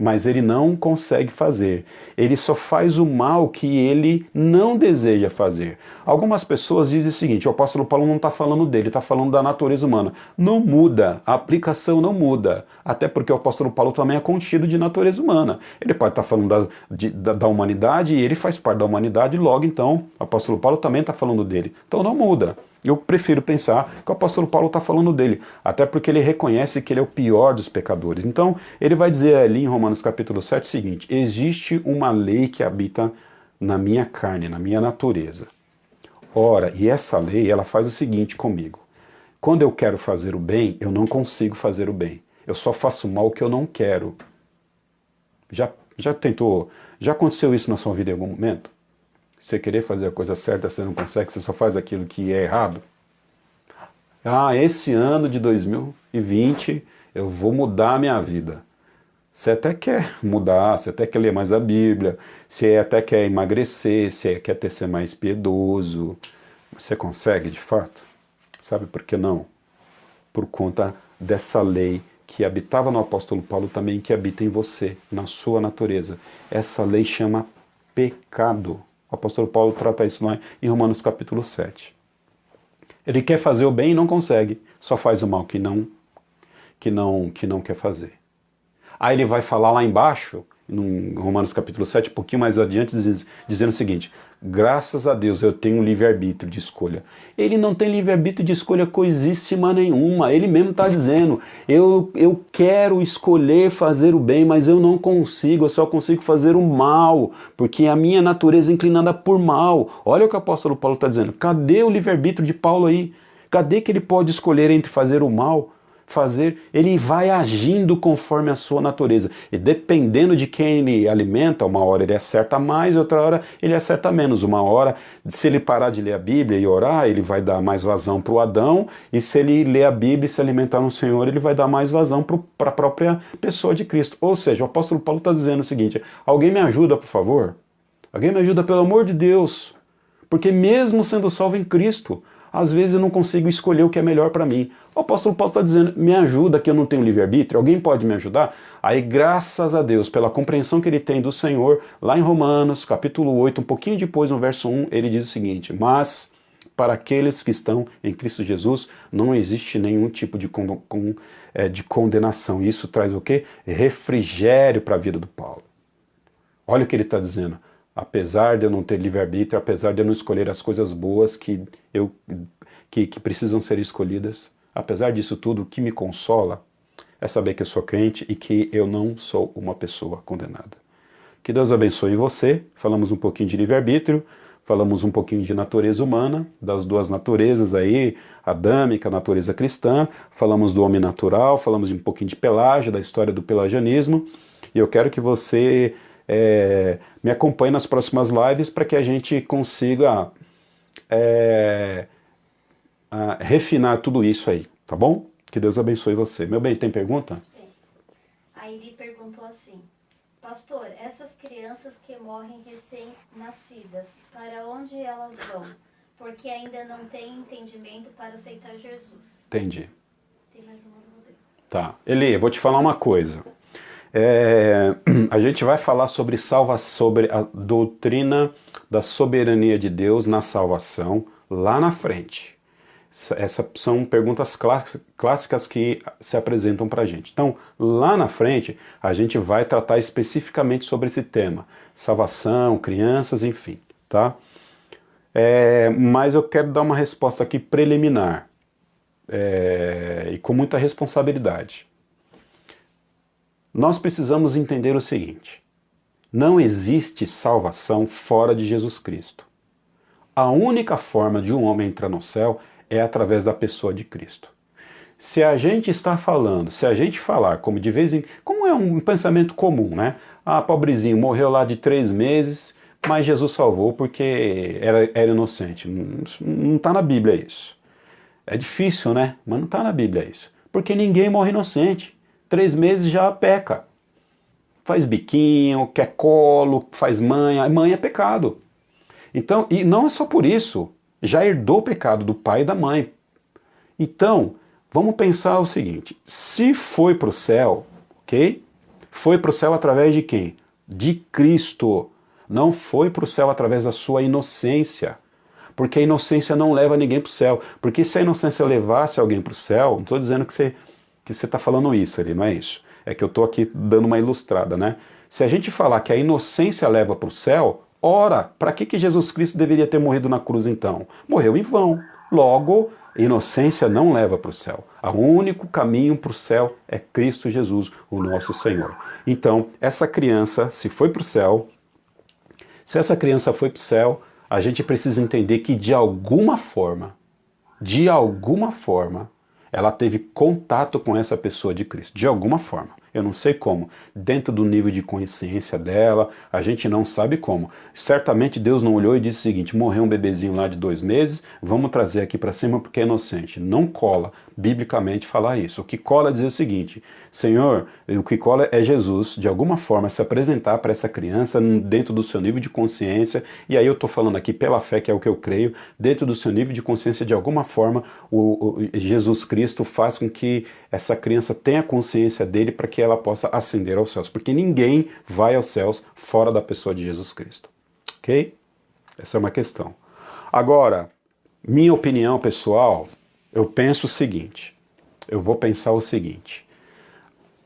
mas ele não consegue fazer. Ele só faz o mal que ele não deseja fazer. Algumas pessoas dizem o seguinte, o apóstolo Paulo não está falando dele, está falando da natureza humana. Não muda, a aplicação não muda. Até porque o apóstolo Paulo também é contido de natureza humana. Ele pode estar falando da humanidade e ele faz parte da humanidade, logo então o apóstolo Paulo também está falando dele. Então não muda. Eu prefiro pensar que o apóstolo Paulo está falando dele, até porque ele reconhece que ele é o pior dos pecadores. Então, ele vai dizer ali em Romanos capítulo 7 o seguinte, existe uma lei que habita na minha carne, na minha natureza. Ora, e essa lei, ela faz o seguinte comigo. Quando eu quero fazer o bem, eu não consigo fazer o bem. Eu só faço mal que eu não quero. Já tentou, já aconteceu isso na sua vida em algum momento? Você querer fazer a coisa certa, você não consegue, você só faz aquilo que é errado. Ah, esse ano de 2020 eu vou mudar a minha vida. Você até quer mudar, você até quer ler mais a Bíblia, você até quer emagrecer, você quer ser mais piedoso. Você consegue, de fato? Sabe por que não? Por conta dessa lei que habitava no apóstolo Paulo também, que habita em você, na sua natureza. Essa lei chama pecado. O apóstolo Paulo trata isso lá em Romanos capítulo 7. Ele quer fazer o bem e não consegue, só faz o mal que não quer fazer. Aí ele vai falar lá embaixo em Romanos capítulo 7, um pouquinho mais adiante, dizendo o seguinte: graças a Deus eu tenho um livre-arbítrio de escolha. Ele não tem livre-arbítrio de escolha coisíssima nenhuma. Ele mesmo está dizendo: eu quero escolher fazer o bem, mas eu não consigo, eu só consigo fazer o mal, porque a minha natureza é inclinada por mal. Olha o que o apóstolo Paulo está dizendo. Cadê o livre-arbítrio de Paulo aí? Cadê que ele pode escolher entre fazer o mal? Ele vai agindo conforme a sua natureza. E dependendo de quem ele alimenta, uma hora ele acerta mais, outra hora ele acerta menos. Uma hora, se ele parar de ler a Bíblia e orar, ele vai dar mais vazão para o Adão, e se ele ler a Bíblia e se alimentar no Senhor, ele vai dar mais vazão para a própria pessoa de Cristo. Ou seja, o apóstolo Paulo está dizendo o seguinte: alguém me ajuda, por favor? Alguém me ajuda, pelo amor de Deus? Porque mesmo sendo salvo em Cristo, às vezes eu não consigo escolher o que é melhor para mim. O apóstolo Paulo está dizendo: me ajuda, que eu não tenho livre-arbítrio, alguém pode me ajudar? Aí, graças a Deus, pela compreensão que ele tem do Senhor, lá em Romanos, capítulo 8, um pouquinho depois, no verso 1, ele diz o seguinte: mas para aqueles que estão em Cristo Jesus, não existe nenhum tipo de condenação. Isso traz o quê? Refrigério para a vida do Paulo. Olha o que ele está dizendo. Apesar de eu não ter livre-arbítrio, apesar de eu não escolher as coisas boas que precisam ser escolhidas, apesar disso tudo, o que me consola é saber que eu sou crente e que eu não sou uma pessoa condenada. Que Deus abençoe você. Falamos um pouquinho de livre-arbítrio, falamos um pouquinho de natureza humana, das duas naturezas aí, adâmica, natureza cristã, falamos do homem natural, falamos um pouquinho de Pelágio, da história do pelagianismo, e eu quero que você me acompanhe nas próximas lives para que a gente consiga refinar tudo isso aí, tá bom? Que Deus abençoe você. Meu bem, tem pergunta? Tem. A Iri perguntou assim: pastor, essas crianças que morrem recém-nascidas, para onde elas vão? Porque ainda não têm entendimento para aceitar Jesus. Entendi. Tem mais uma dúvida. Tá. Eli, eu vou te falar uma coisa. A gente vai falar sobre a doutrina da soberania de Deus na salvação lá na frente. Essas são perguntas clássicas que se apresentam para a gente. Então, lá na frente, a gente vai tratar especificamente sobre esse tema: salvação, crianças, enfim, tá? Mas eu quero dar uma resposta aqui preliminar, e com muita responsabilidade. Nós precisamos entender o seguinte: não existe salvação fora de Jesus Cristo. A única forma de um homem entrar no céu é através da pessoa de Cristo. Se a gente falar, como como é um pensamento comum, né? Ah, pobrezinho, morreu lá de 3 meses, mas Jesus salvou porque era inocente. Não está na Bíblia isso. É difícil, né? Mas não está na Bíblia isso. Porque ninguém morre inocente. 3 meses já peca. Faz biquinho, quer colo, faz manha. Manha é pecado. Então, e não é só por isso. Já herdou o pecado do pai e da mãe. Então, vamos pensar o seguinte: se foi para o céu, ok? Foi para o céu através de quem? De Cristo. Não foi para o céu através da sua inocência. Porque a inocência não leva ninguém para o céu. Porque se a inocência levasse alguém para o céu, não estou dizendo que você está falando isso ali, não é isso. É que eu estou aqui dando uma ilustrada, né? Se a gente falar que a inocência leva para o céu, ora, para que Jesus Cristo deveria ter morrido na cruz então? Morreu em vão. Logo, inocência não leva para o céu. O único caminho para o céu é Cristo Jesus, o nosso Senhor. Então, essa criança, se essa criança foi para o céu, a gente precisa entender que de alguma forma, ela teve contato com essa pessoa de Cristo. De alguma forma. Eu não sei como. Dentro do nível de consciência dela, a gente não sabe como. Certamente Deus não olhou e disse o seguinte: morreu um bebezinho lá de 2 meses, vamos trazer aqui para cima porque é inocente. Não cola, biblicamente, falar isso. O que cola é dizer o seguinte: Senhor, o que cola é Jesus, de alguma forma, se apresentar para essa criança dentro do seu nível de consciência, e aí eu estou falando aqui pela fé, que é o que eu creio, dentro do seu nível de consciência, de alguma forma, Jesus Cristo faz com que essa criança tenha consciência dele para que ela possa ascender aos céus. Porque ninguém vai aos céus fora da pessoa de Jesus Cristo. Ok? Essa é uma questão. Agora, minha opinião pessoal, eu penso o seguinte. Eu vou pensar o seguinte.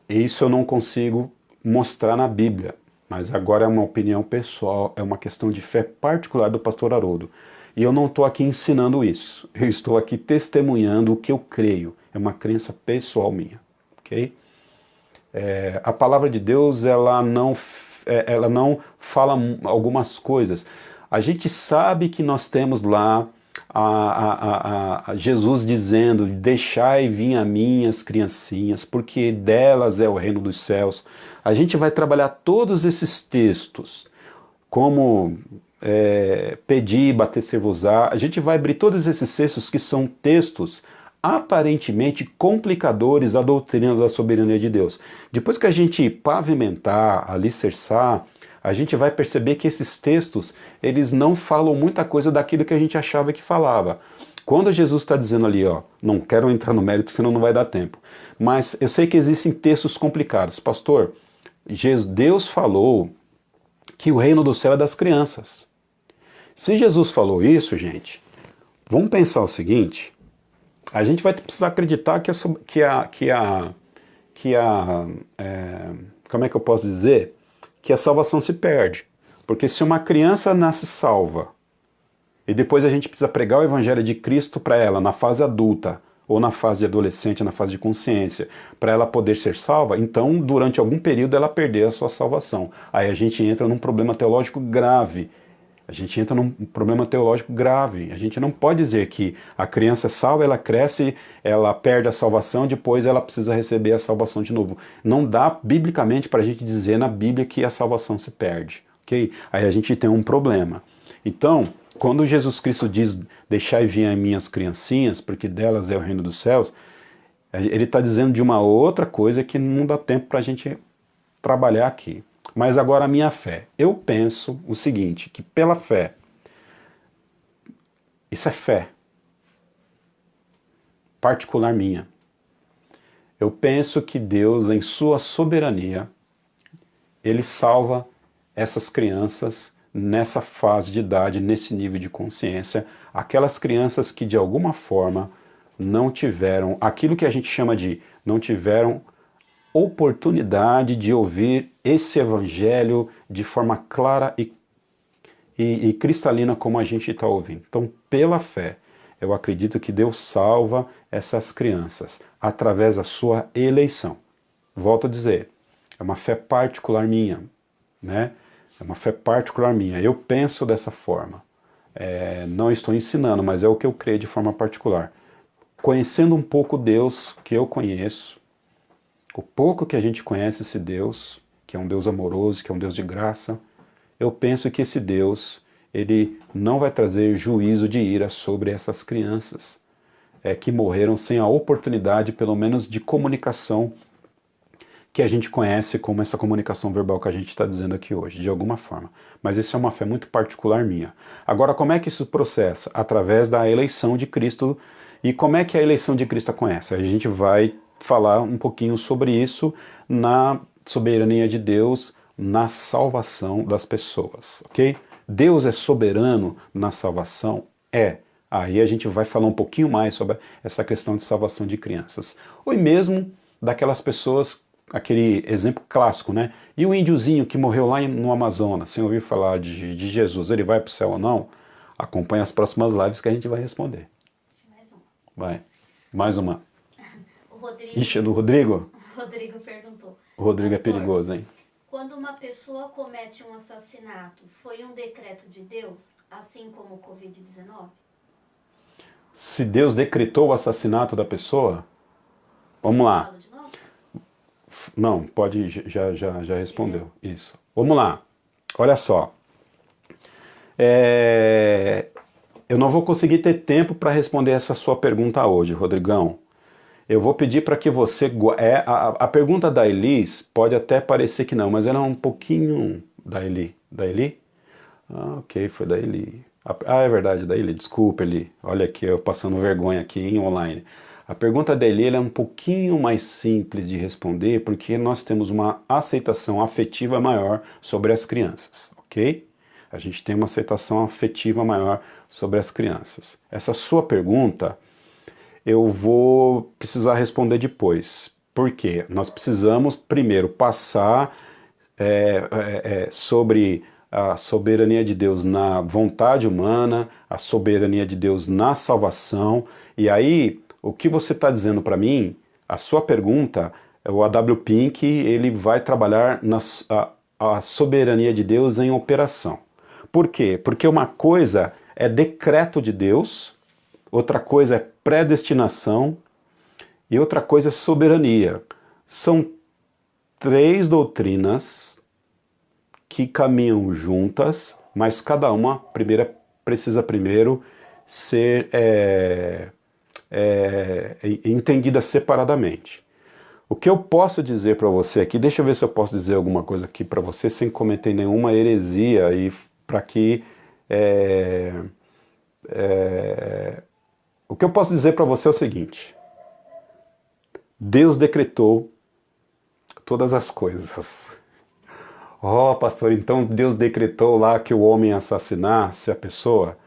Isso eu não consigo mostrar na Bíblia. Mas agora é uma opinião pessoal, é uma questão de fé particular do pastor Haroldo. E eu não estou aqui ensinando isso, eu estou aqui testemunhando o que eu creio, é uma crença pessoal minha, ok? A palavra de Deus, ela não fala algumas coisas. A gente sabe que nós temos lá a Jesus dizendo, deixai vir a mim as criancinhas, porque delas é o reino dos céus. A gente vai trabalhar todos esses textos, como pedir, bater, servosar. A gente vai abrir todos esses textos que são textos aparentemente complicadores à doutrina da soberania de Deus. Depois que a gente pavimentar, alicerçar, a gente vai perceber que esses textos, eles não falam muita coisa daquilo que a gente achava que falava. Quando Jesus está dizendo ali, ó, não quero entrar no mérito, senão não vai dar tempo. Mas eu sei que existem textos complicados. Pastor, Deus falou que o reino do céu é das crianças. Se Jesus falou isso, gente, vamos pensar o seguinte, a gente vai precisar acreditar como é que eu posso dizer? Que a salvação se perde. Porque se uma criança nasce salva, e depois a gente precisa pregar o evangelho de Cristo para ela na fase adulta, ou na fase de adolescente, na fase de consciência, para ela poder ser salva, então durante algum período ela perder a sua salvação. Aí a gente entra num problema teológico grave. A gente não pode dizer que a criança é salva, ela cresce, ela perde a salvação, depois ela precisa receber a salvação de novo. Não dá biblicamente para a gente dizer na Bíblia que a salvação se perde, ok? Aí a gente tem um problema. Então, quando Jesus Cristo diz, deixai vir a minhas criancinhas, porque delas é o reino dos céus, ele está dizendo de uma outra coisa que não dá tempo para a gente trabalhar aqui. Mas agora a minha fé. Eu penso o seguinte, que pela fé, isso é fé particular minha. Eu penso que Deus, em sua soberania, Ele salva essas crianças nessa fase de idade, nesse nível de consciência, aquelas crianças que de alguma forma não tiveram aquilo que a gente chama de não tiveram oportunidade de ouvir esse evangelho de forma clara e cristalina como a gente está ouvindo. Então, pela fé, eu acredito que Deus salva essas crianças através da sua eleição. Volto a dizer, é uma fé particular minha, né? É uma fé particular minha. Eu penso dessa forma. Não estou ensinando, mas é o que eu creio de forma particular. Conhecendo um pouco Deus que eu conheço, o pouco que a gente conhece esse Deus, que é um Deus amoroso, que é um Deus de graça, eu penso que esse Deus, ele não vai trazer juízo de ira sobre essas crianças que morreram sem a oportunidade, pelo menos, de comunicação que a gente conhece como essa comunicação verbal que a gente está dizendo aqui hoje, de alguma forma. Mas isso é uma fé muito particular minha. Agora, como é que isso processa? Através da eleição de Cristo. E como é que a eleição de Cristo acontece? A gente vai falar um pouquinho sobre isso na soberania de Deus, na salvação das pessoas, ok? Deus é soberano na salvação? Aí a gente vai falar um pouquinho mais sobre essa questão de salvação de crianças. Ou mesmo daquelas pessoas, aquele exemplo clássico, né? E o índiozinho que morreu lá no Amazonas, sem ouvir falar de Jesus, ele vai para o céu ou não? Acompanhe as próximas lives que a gente vai responder. Mais uma. Vai. Mais uma. O Rodrigo, Ixi, é do Rodrigo? o Rodrigo perguntou. O Rodrigo Pastor, é perigoso, hein? Quando uma pessoa comete um assassinato, foi um decreto de Deus, assim como o Covid-19? Se Deus decretou o assassinato da pessoa, vamos lá. Falo de novo? Não, pode, já respondeu. Isso. Vamos lá. Olha só. Eu não vou conseguir ter tempo para responder essa sua pergunta hoje, Rodrigão. Eu vou pedir para que você... A pergunta da Elis pode até parecer que não, mas ela é um pouquinho... Da Eli? Da Eli? Ah, ok, foi da Eli. É verdade, da Eli. Desculpa, Eli. Olha aqui, eu passando vergonha aqui em online. A pergunta da Eli é um pouquinho mais simples de responder, porque nós temos uma aceitação afetiva maior sobre as crianças, ok? A gente tem uma aceitação afetiva maior sobre as crianças. Essa sua pergunta... eu vou precisar responder depois. Por quê? Nós precisamos primeiro passar sobre a soberania de Deus na vontade humana, a soberania de Deus na salvação. E aí, o que você está dizendo para mim, a sua pergunta, o A.W. Pink, ele vai trabalhar a soberania de Deus em operação. Por quê? Porque uma coisa é decreto de Deus, outra coisa é predestinação e outra coisa é soberania. São três doutrinas que caminham juntas, mas cada uma precisa primeiro ser entendida separadamente. O que eu posso dizer para você aqui, deixa eu ver se eu posso dizer alguma coisa aqui para você sem cometer nenhuma heresia e para que o que eu posso dizer para você é o seguinte: Deus decretou todas as coisas. Oh, pastor, então Deus decretou lá que o homem assassinasse a pessoa?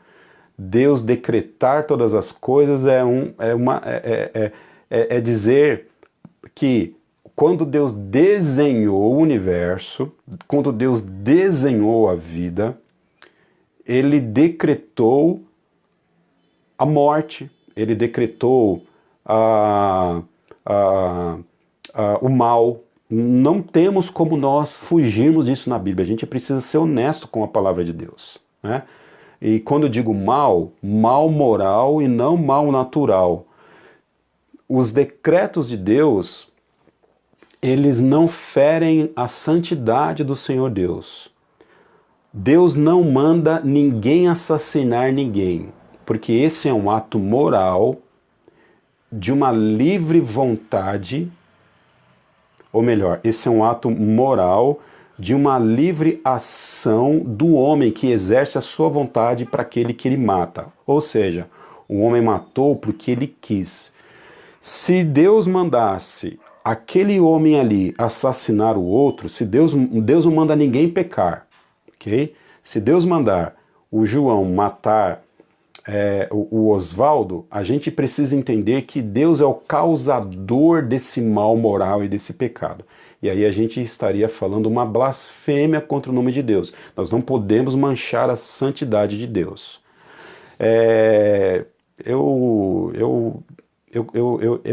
Deus decretar todas as coisas é dizer que quando Deus desenhou o universo, quando Deus desenhou a vida, Ele decretou a morte, Ele decretou o mal. Não temos como nós fugirmos disso na Bíblia. A gente precisa ser honesto com a palavra de Deus, né? E quando eu digo mal, mal moral e não mal natural. Os decretos de Deus, eles não ferem a santidade do Senhor Deus. Deus não manda ninguém assassinar ninguém, porque esse é um ato moral de uma livre vontade. Ou melhor, esse é um ato moral de uma livre ação do homem que exerce a sua vontade para aquele que ele mata. Ou seja, o homem matou porque ele quis. Se Deus mandasse aquele homem ali assassinar o outro, se Deus não manda ninguém pecar, ok? Se Deus mandar o João matar o Oswaldo, a gente precisa entender que Deus é o causador desse mal moral e desse pecado. E aí a gente estaria falando uma blasfêmia contra o nome de Deus. Nós não podemos manchar a santidade de Deus. Eu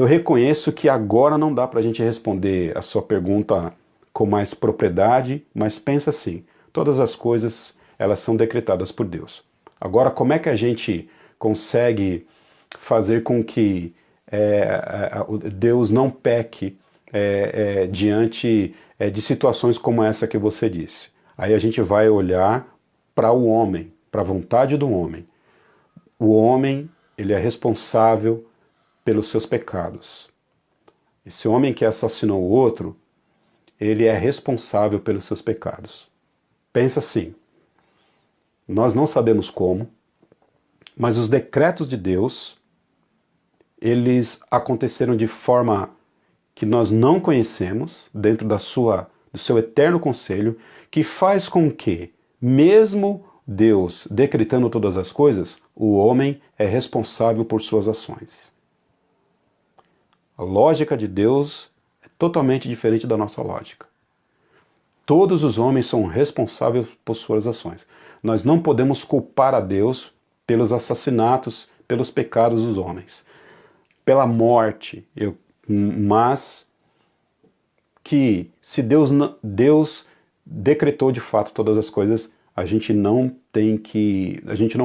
reconheço que agora não dá para a gente responder a sua pergunta com mais propriedade, mas pensa assim, todas as coisas elas são decretadas por Deus. Agora, como é que a gente consegue fazer com que Deus não peque diante de situações como essa que você disse? Aí a gente vai olhar para o homem, para a vontade do homem. O homem, ele é responsável pelos seus pecados. Esse homem que assassinou o outro, ele é responsável pelos seus pecados. Pensa assim. Nós não sabemos como, mas os decretos de Deus, eles aconteceram de forma que nós não conhecemos, dentro do seu eterno conselho, que faz com que, mesmo Deus decretando todas as coisas, o homem é responsável por suas ações. A lógica de Deus é totalmente diferente da nossa lógica. Todos os homens são responsáveis por suas ações. Nós não podemos culpar a Deus pelos assassinatos, pelos pecados dos homens, pela morte, mas que se Deus decretou de fato todas as coisas, a gente não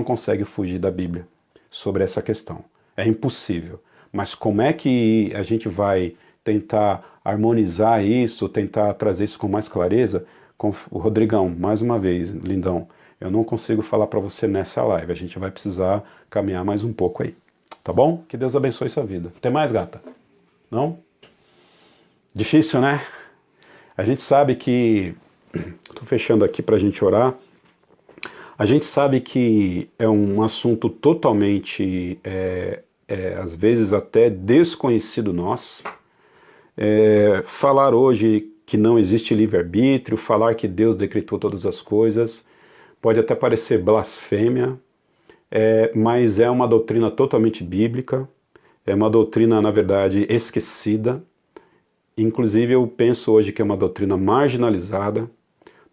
consegue fugir da Bíblia sobre essa questão. É impossível. Mas como é que a gente vai tentar harmonizar isso, tentar trazer isso com mais clareza? Com o Rodrigão, mais uma vez, lindão, eu não consigo falar para você nessa live. A gente vai precisar caminhar mais um pouco aí. Tá bom? Que Deus abençoe sua vida. Tem mais, gata? Não? Difícil, né? A gente sabe que... Estou fechando aqui para a gente orar. A gente sabe que é um assunto totalmente, às vezes até desconhecido nosso. Falar hoje que não existe livre-arbítrio, falar que Deus decretou todas as coisas, pode até parecer blasfêmia, mas é uma doutrina totalmente bíblica, é uma doutrina, na verdade, esquecida. Inclusive eu penso hoje que é uma doutrina marginalizada,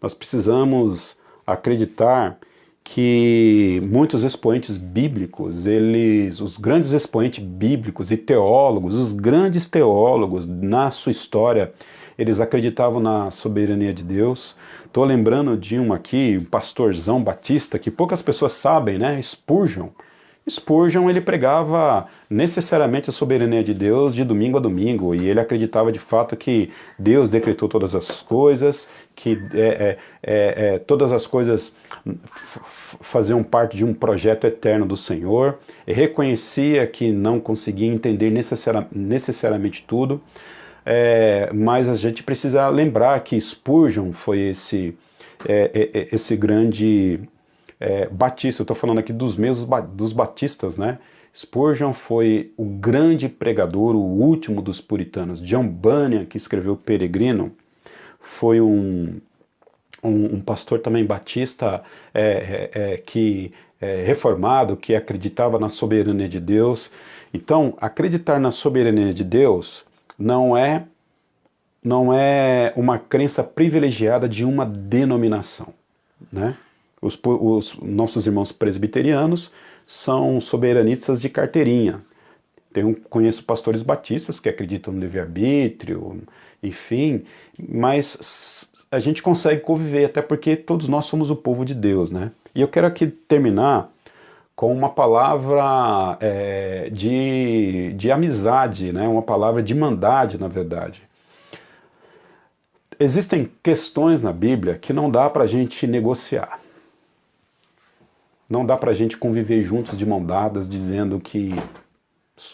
Nós precisamos acreditar que muitos expoentes bíblicos, os grandes expoentes bíblicos e teólogos, os grandes teólogos na sua história, eles acreditavam na soberania de Deus. Estou lembrando de um aqui, um pastorzão batista, que poucas pessoas sabem, né? Spurgeon. Spurgeon, ele pregava necessariamente a soberania de Deus de domingo a domingo, e ele acreditava de fato que Deus decretou todas as coisas, que todas as coisas faziam parte de um projeto eterno do Senhor, e reconhecia que não conseguia entender necessariamente tudo, mas a gente precisa lembrar que Spurgeon foi esse grande batista. Eu estou falando aqui dos batistas, né? Spurgeon foi o grande pregador, o último dos puritanos. John Bunyan, que escreveu o Peregrino, foi um pastor também batista reformado, que acreditava na soberania de Deus. Então, acreditar na soberania de Deus não é uma crença privilegiada de uma denominação, né? Os nossos irmãos presbiterianos são soberanistas de carteirinha. Conheço pastores batistas que acreditam no livre-arbítrio, enfim, mas a gente consegue conviver, até porque todos nós somos o povo de Deus, né? E eu quero aqui terminar com uma palavra de amizade, né? Uma palavra de irmandade, na verdade. Existem questões na Bíblia que não dá para a gente negociar. Não dá para a gente conviver juntos de mão dadas, dizendo que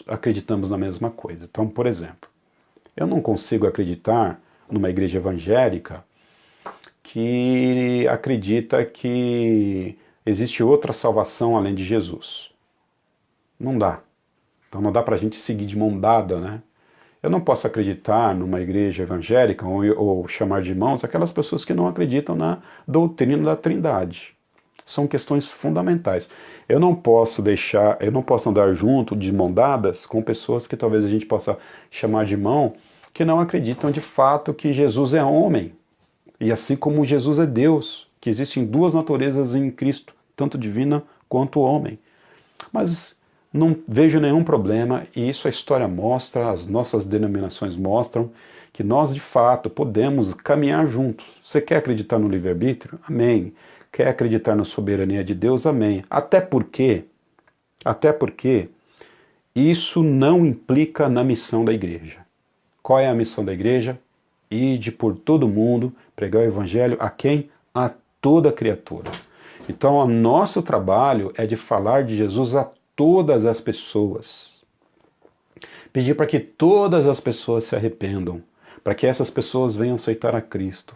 acreditamos na mesma coisa. Então, por exemplo, eu não consigo acreditar numa igreja evangélica que acredita que existe outra salvação além de Jesus. Não dá. Então não dá para a gente seguir de mão dada, né? Eu não posso acreditar numa igreja evangélica ou chamar de irmãos aquelas pessoas que não acreditam na doutrina da Trindade. São questões fundamentais. Eu não posso andar junto de mão dadas com pessoas que talvez a gente possa chamar de irmão, que não acreditam de fato que Jesus é homem. E assim como Jesus é Deus, que existem duas naturezas em Cristo, tanto divina quanto homem. Mas não vejo nenhum problema, e isso a história mostra, as nossas denominações mostram, que nós de fato podemos caminhar juntos. Você quer acreditar no livre-arbítrio? Amém. Quer acreditar na soberania de Deus? Amém. Até porque isso não implica na missão da igreja. Qual é a missão da igreja? Ide por todo mundo, pregar o evangelho a quem? A toda criatura. Então, o nosso trabalho é de falar de Jesus a todas as pessoas. Pedir para que todas as pessoas se arrependam, para que essas pessoas venham aceitar a Cristo.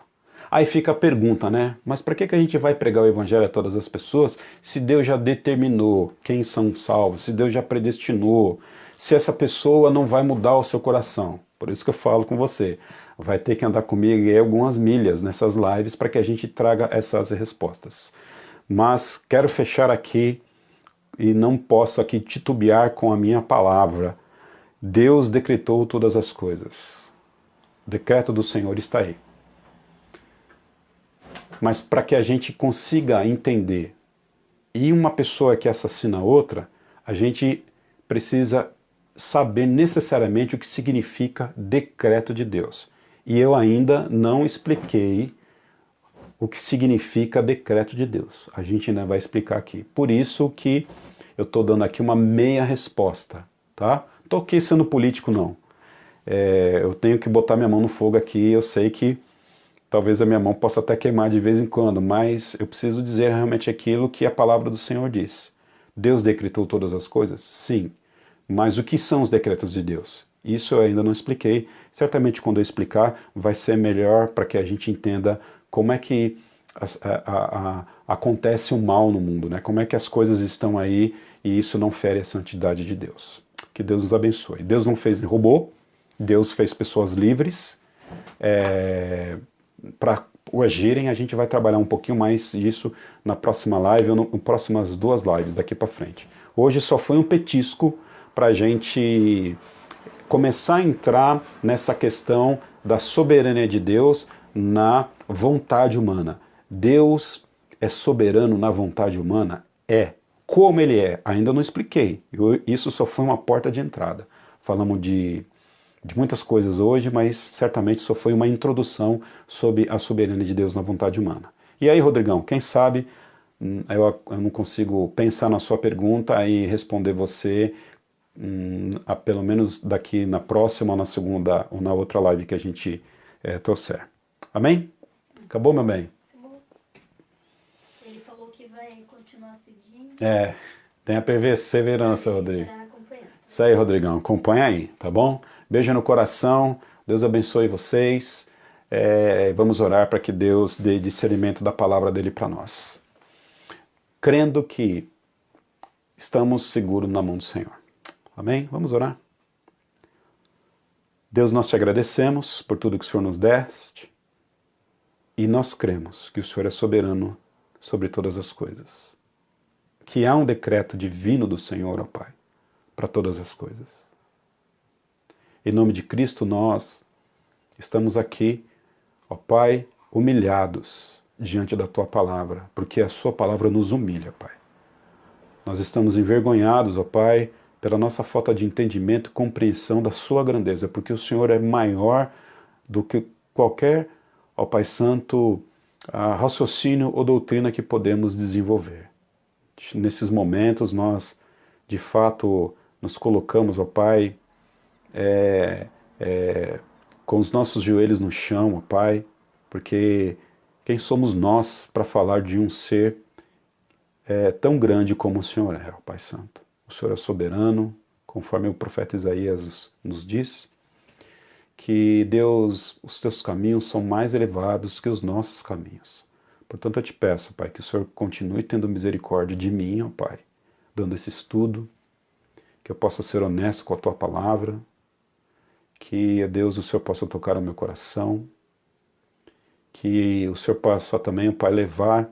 Aí fica a pergunta, né? Mas para que a gente vai pregar o evangelho a todas as pessoas se Deus já determinou quem são salvos, se Deus já predestinou, se essa pessoa não vai mudar o seu coração? Por isso que eu falo com você, vai ter que andar comigo aí algumas milhas nessas lives para que a gente traga essas respostas. Mas quero fechar aqui e não posso aqui titubear com a minha palavra. Deus decretou todas as coisas. O decreto do Senhor está aí. Mas para que a gente consiga entender e uma pessoa que assassina outra, a gente precisa saber necessariamente o que significa decreto de Deus. E eu ainda não expliquei o que significa decreto de Deus. A gente ainda vai explicar aqui. Por isso que eu estou dando aqui uma meia resposta, tá? Estou aqui sendo político, não. Eu tenho que botar minha mão no fogo aqui, eu sei que talvez a minha mão possa até queimar de vez em quando, mas eu preciso dizer realmente aquilo que a palavra do Senhor diz. Deus decretou todas as coisas? Sim. Mas o que são os decretos de Deus? Isso eu ainda não expliquei. Certamente quando eu explicar vai ser melhor para que a gente entenda como é que acontece o mal no mundo, né? Como é que as coisas estão aí e isso não fere a santidade de Deus. Que Deus nos abençoe. Deus não fez robô, Deus fez pessoas livres. Para agirem, a gente vai trabalhar um pouquinho mais disso na próxima live ou nas próximas 2 lives daqui para frente. Hoje só foi um petisco para a gente começar a entrar nessa questão da soberania de Deus na vontade humana. Deus é soberano na vontade humana? É. Como ele é? Ainda não expliquei. Isso só foi uma porta de entrada. Falamos de muitas coisas hoje, mas certamente só foi uma introdução sobre a soberania de Deus na vontade humana. E aí, Rodrigão, quem sabe eu não consigo pensar na sua pergunta e responder você pelo menos daqui na próxima, na segunda ou na outra live que a gente trouxer. Amém? Acabou, meu bem? Acabou. Ele falou que vai continuar seguindo. Tem a perseverança, Rodrigo. Acompanhando. Isso aí, Rodrigão. Acompanha aí, tá bom? Beijo no coração. Deus abençoe vocês. Vamos orar para que Deus dê discernimento da palavra dele para nós. Crendo que estamos seguros na mão do Senhor. Amém? Vamos orar. Deus, nós te agradecemos por tudo que o Senhor nos deste e nós cremos que o Senhor é soberano sobre todas as coisas. Que há um decreto divino do Senhor, ó Pai, para todas as coisas. Em nome de Cristo, nós estamos aqui, ó Pai, humilhados diante da Tua palavra, porque a Sua palavra nos humilha, Pai. Nós estamos envergonhados, ó Pai, pela nossa falta de entendimento e compreensão da Sua grandeza, porque o Senhor é maior do que qualquer, ó Pai Santo, raciocínio ou doutrina que podemos desenvolver. Nesses momentos nós, de fato, nos colocamos, ó Pai, com os nossos joelhos no chão, ó Pai, porque quem somos nós para falar de um ser tão grande como o Senhor é, ó Pai Santo. O Senhor é soberano, conforme o profeta Isaías nos diz, que Deus, os teus caminhos são mais elevados que os nossos caminhos. Portanto, eu te peço, Pai, que o Senhor continue tendo misericórdia de mim, ó Pai, dando esse estudo, que eu possa ser honesto com a Tua palavra, que, Deus, o Senhor possa tocar o meu coração, que o Senhor possa também, ó Pai, levar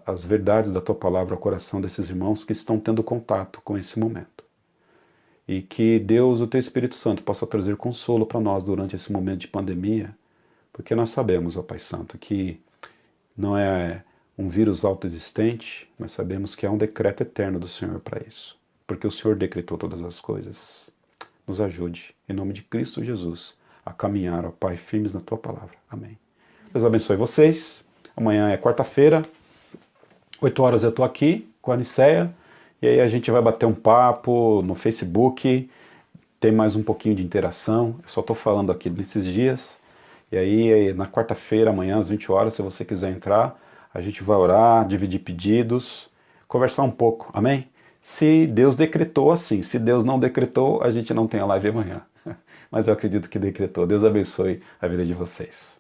as verdades da Tua palavra ao coração desses irmãos que estão tendo contato com esse momento. E que Deus, o Teu Espírito Santo, possa trazer consolo para nós durante esse momento de pandemia, porque nós sabemos, ó Pai Santo, que não é um vírus autoexistente, mas sabemos que há um decreto eterno do Senhor para isso, porque o Senhor decretou todas as coisas. Nos ajude, em nome de Cristo Jesus, a caminhar, ó Pai, firmes na Tua palavra. Amém. Deus abençoe vocês. Amanhã é quarta-feira, 8 horas eu estou aqui com a Aniceia, e aí a gente vai bater um papo no Facebook, tem mais um pouquinho de interação, eu só estou falando aqui nesses dias, e aí na quarta-feira, amanhã às 20 horas, se você quiser entrar, a gente vai orar, dividir pedidos, conversar um pouco, amém? Se Deus decretou assim, se Deus não decretou, a gente não tem a live amanhã, mas eu acredito que decretou. Deus abençoe a vida de vocês.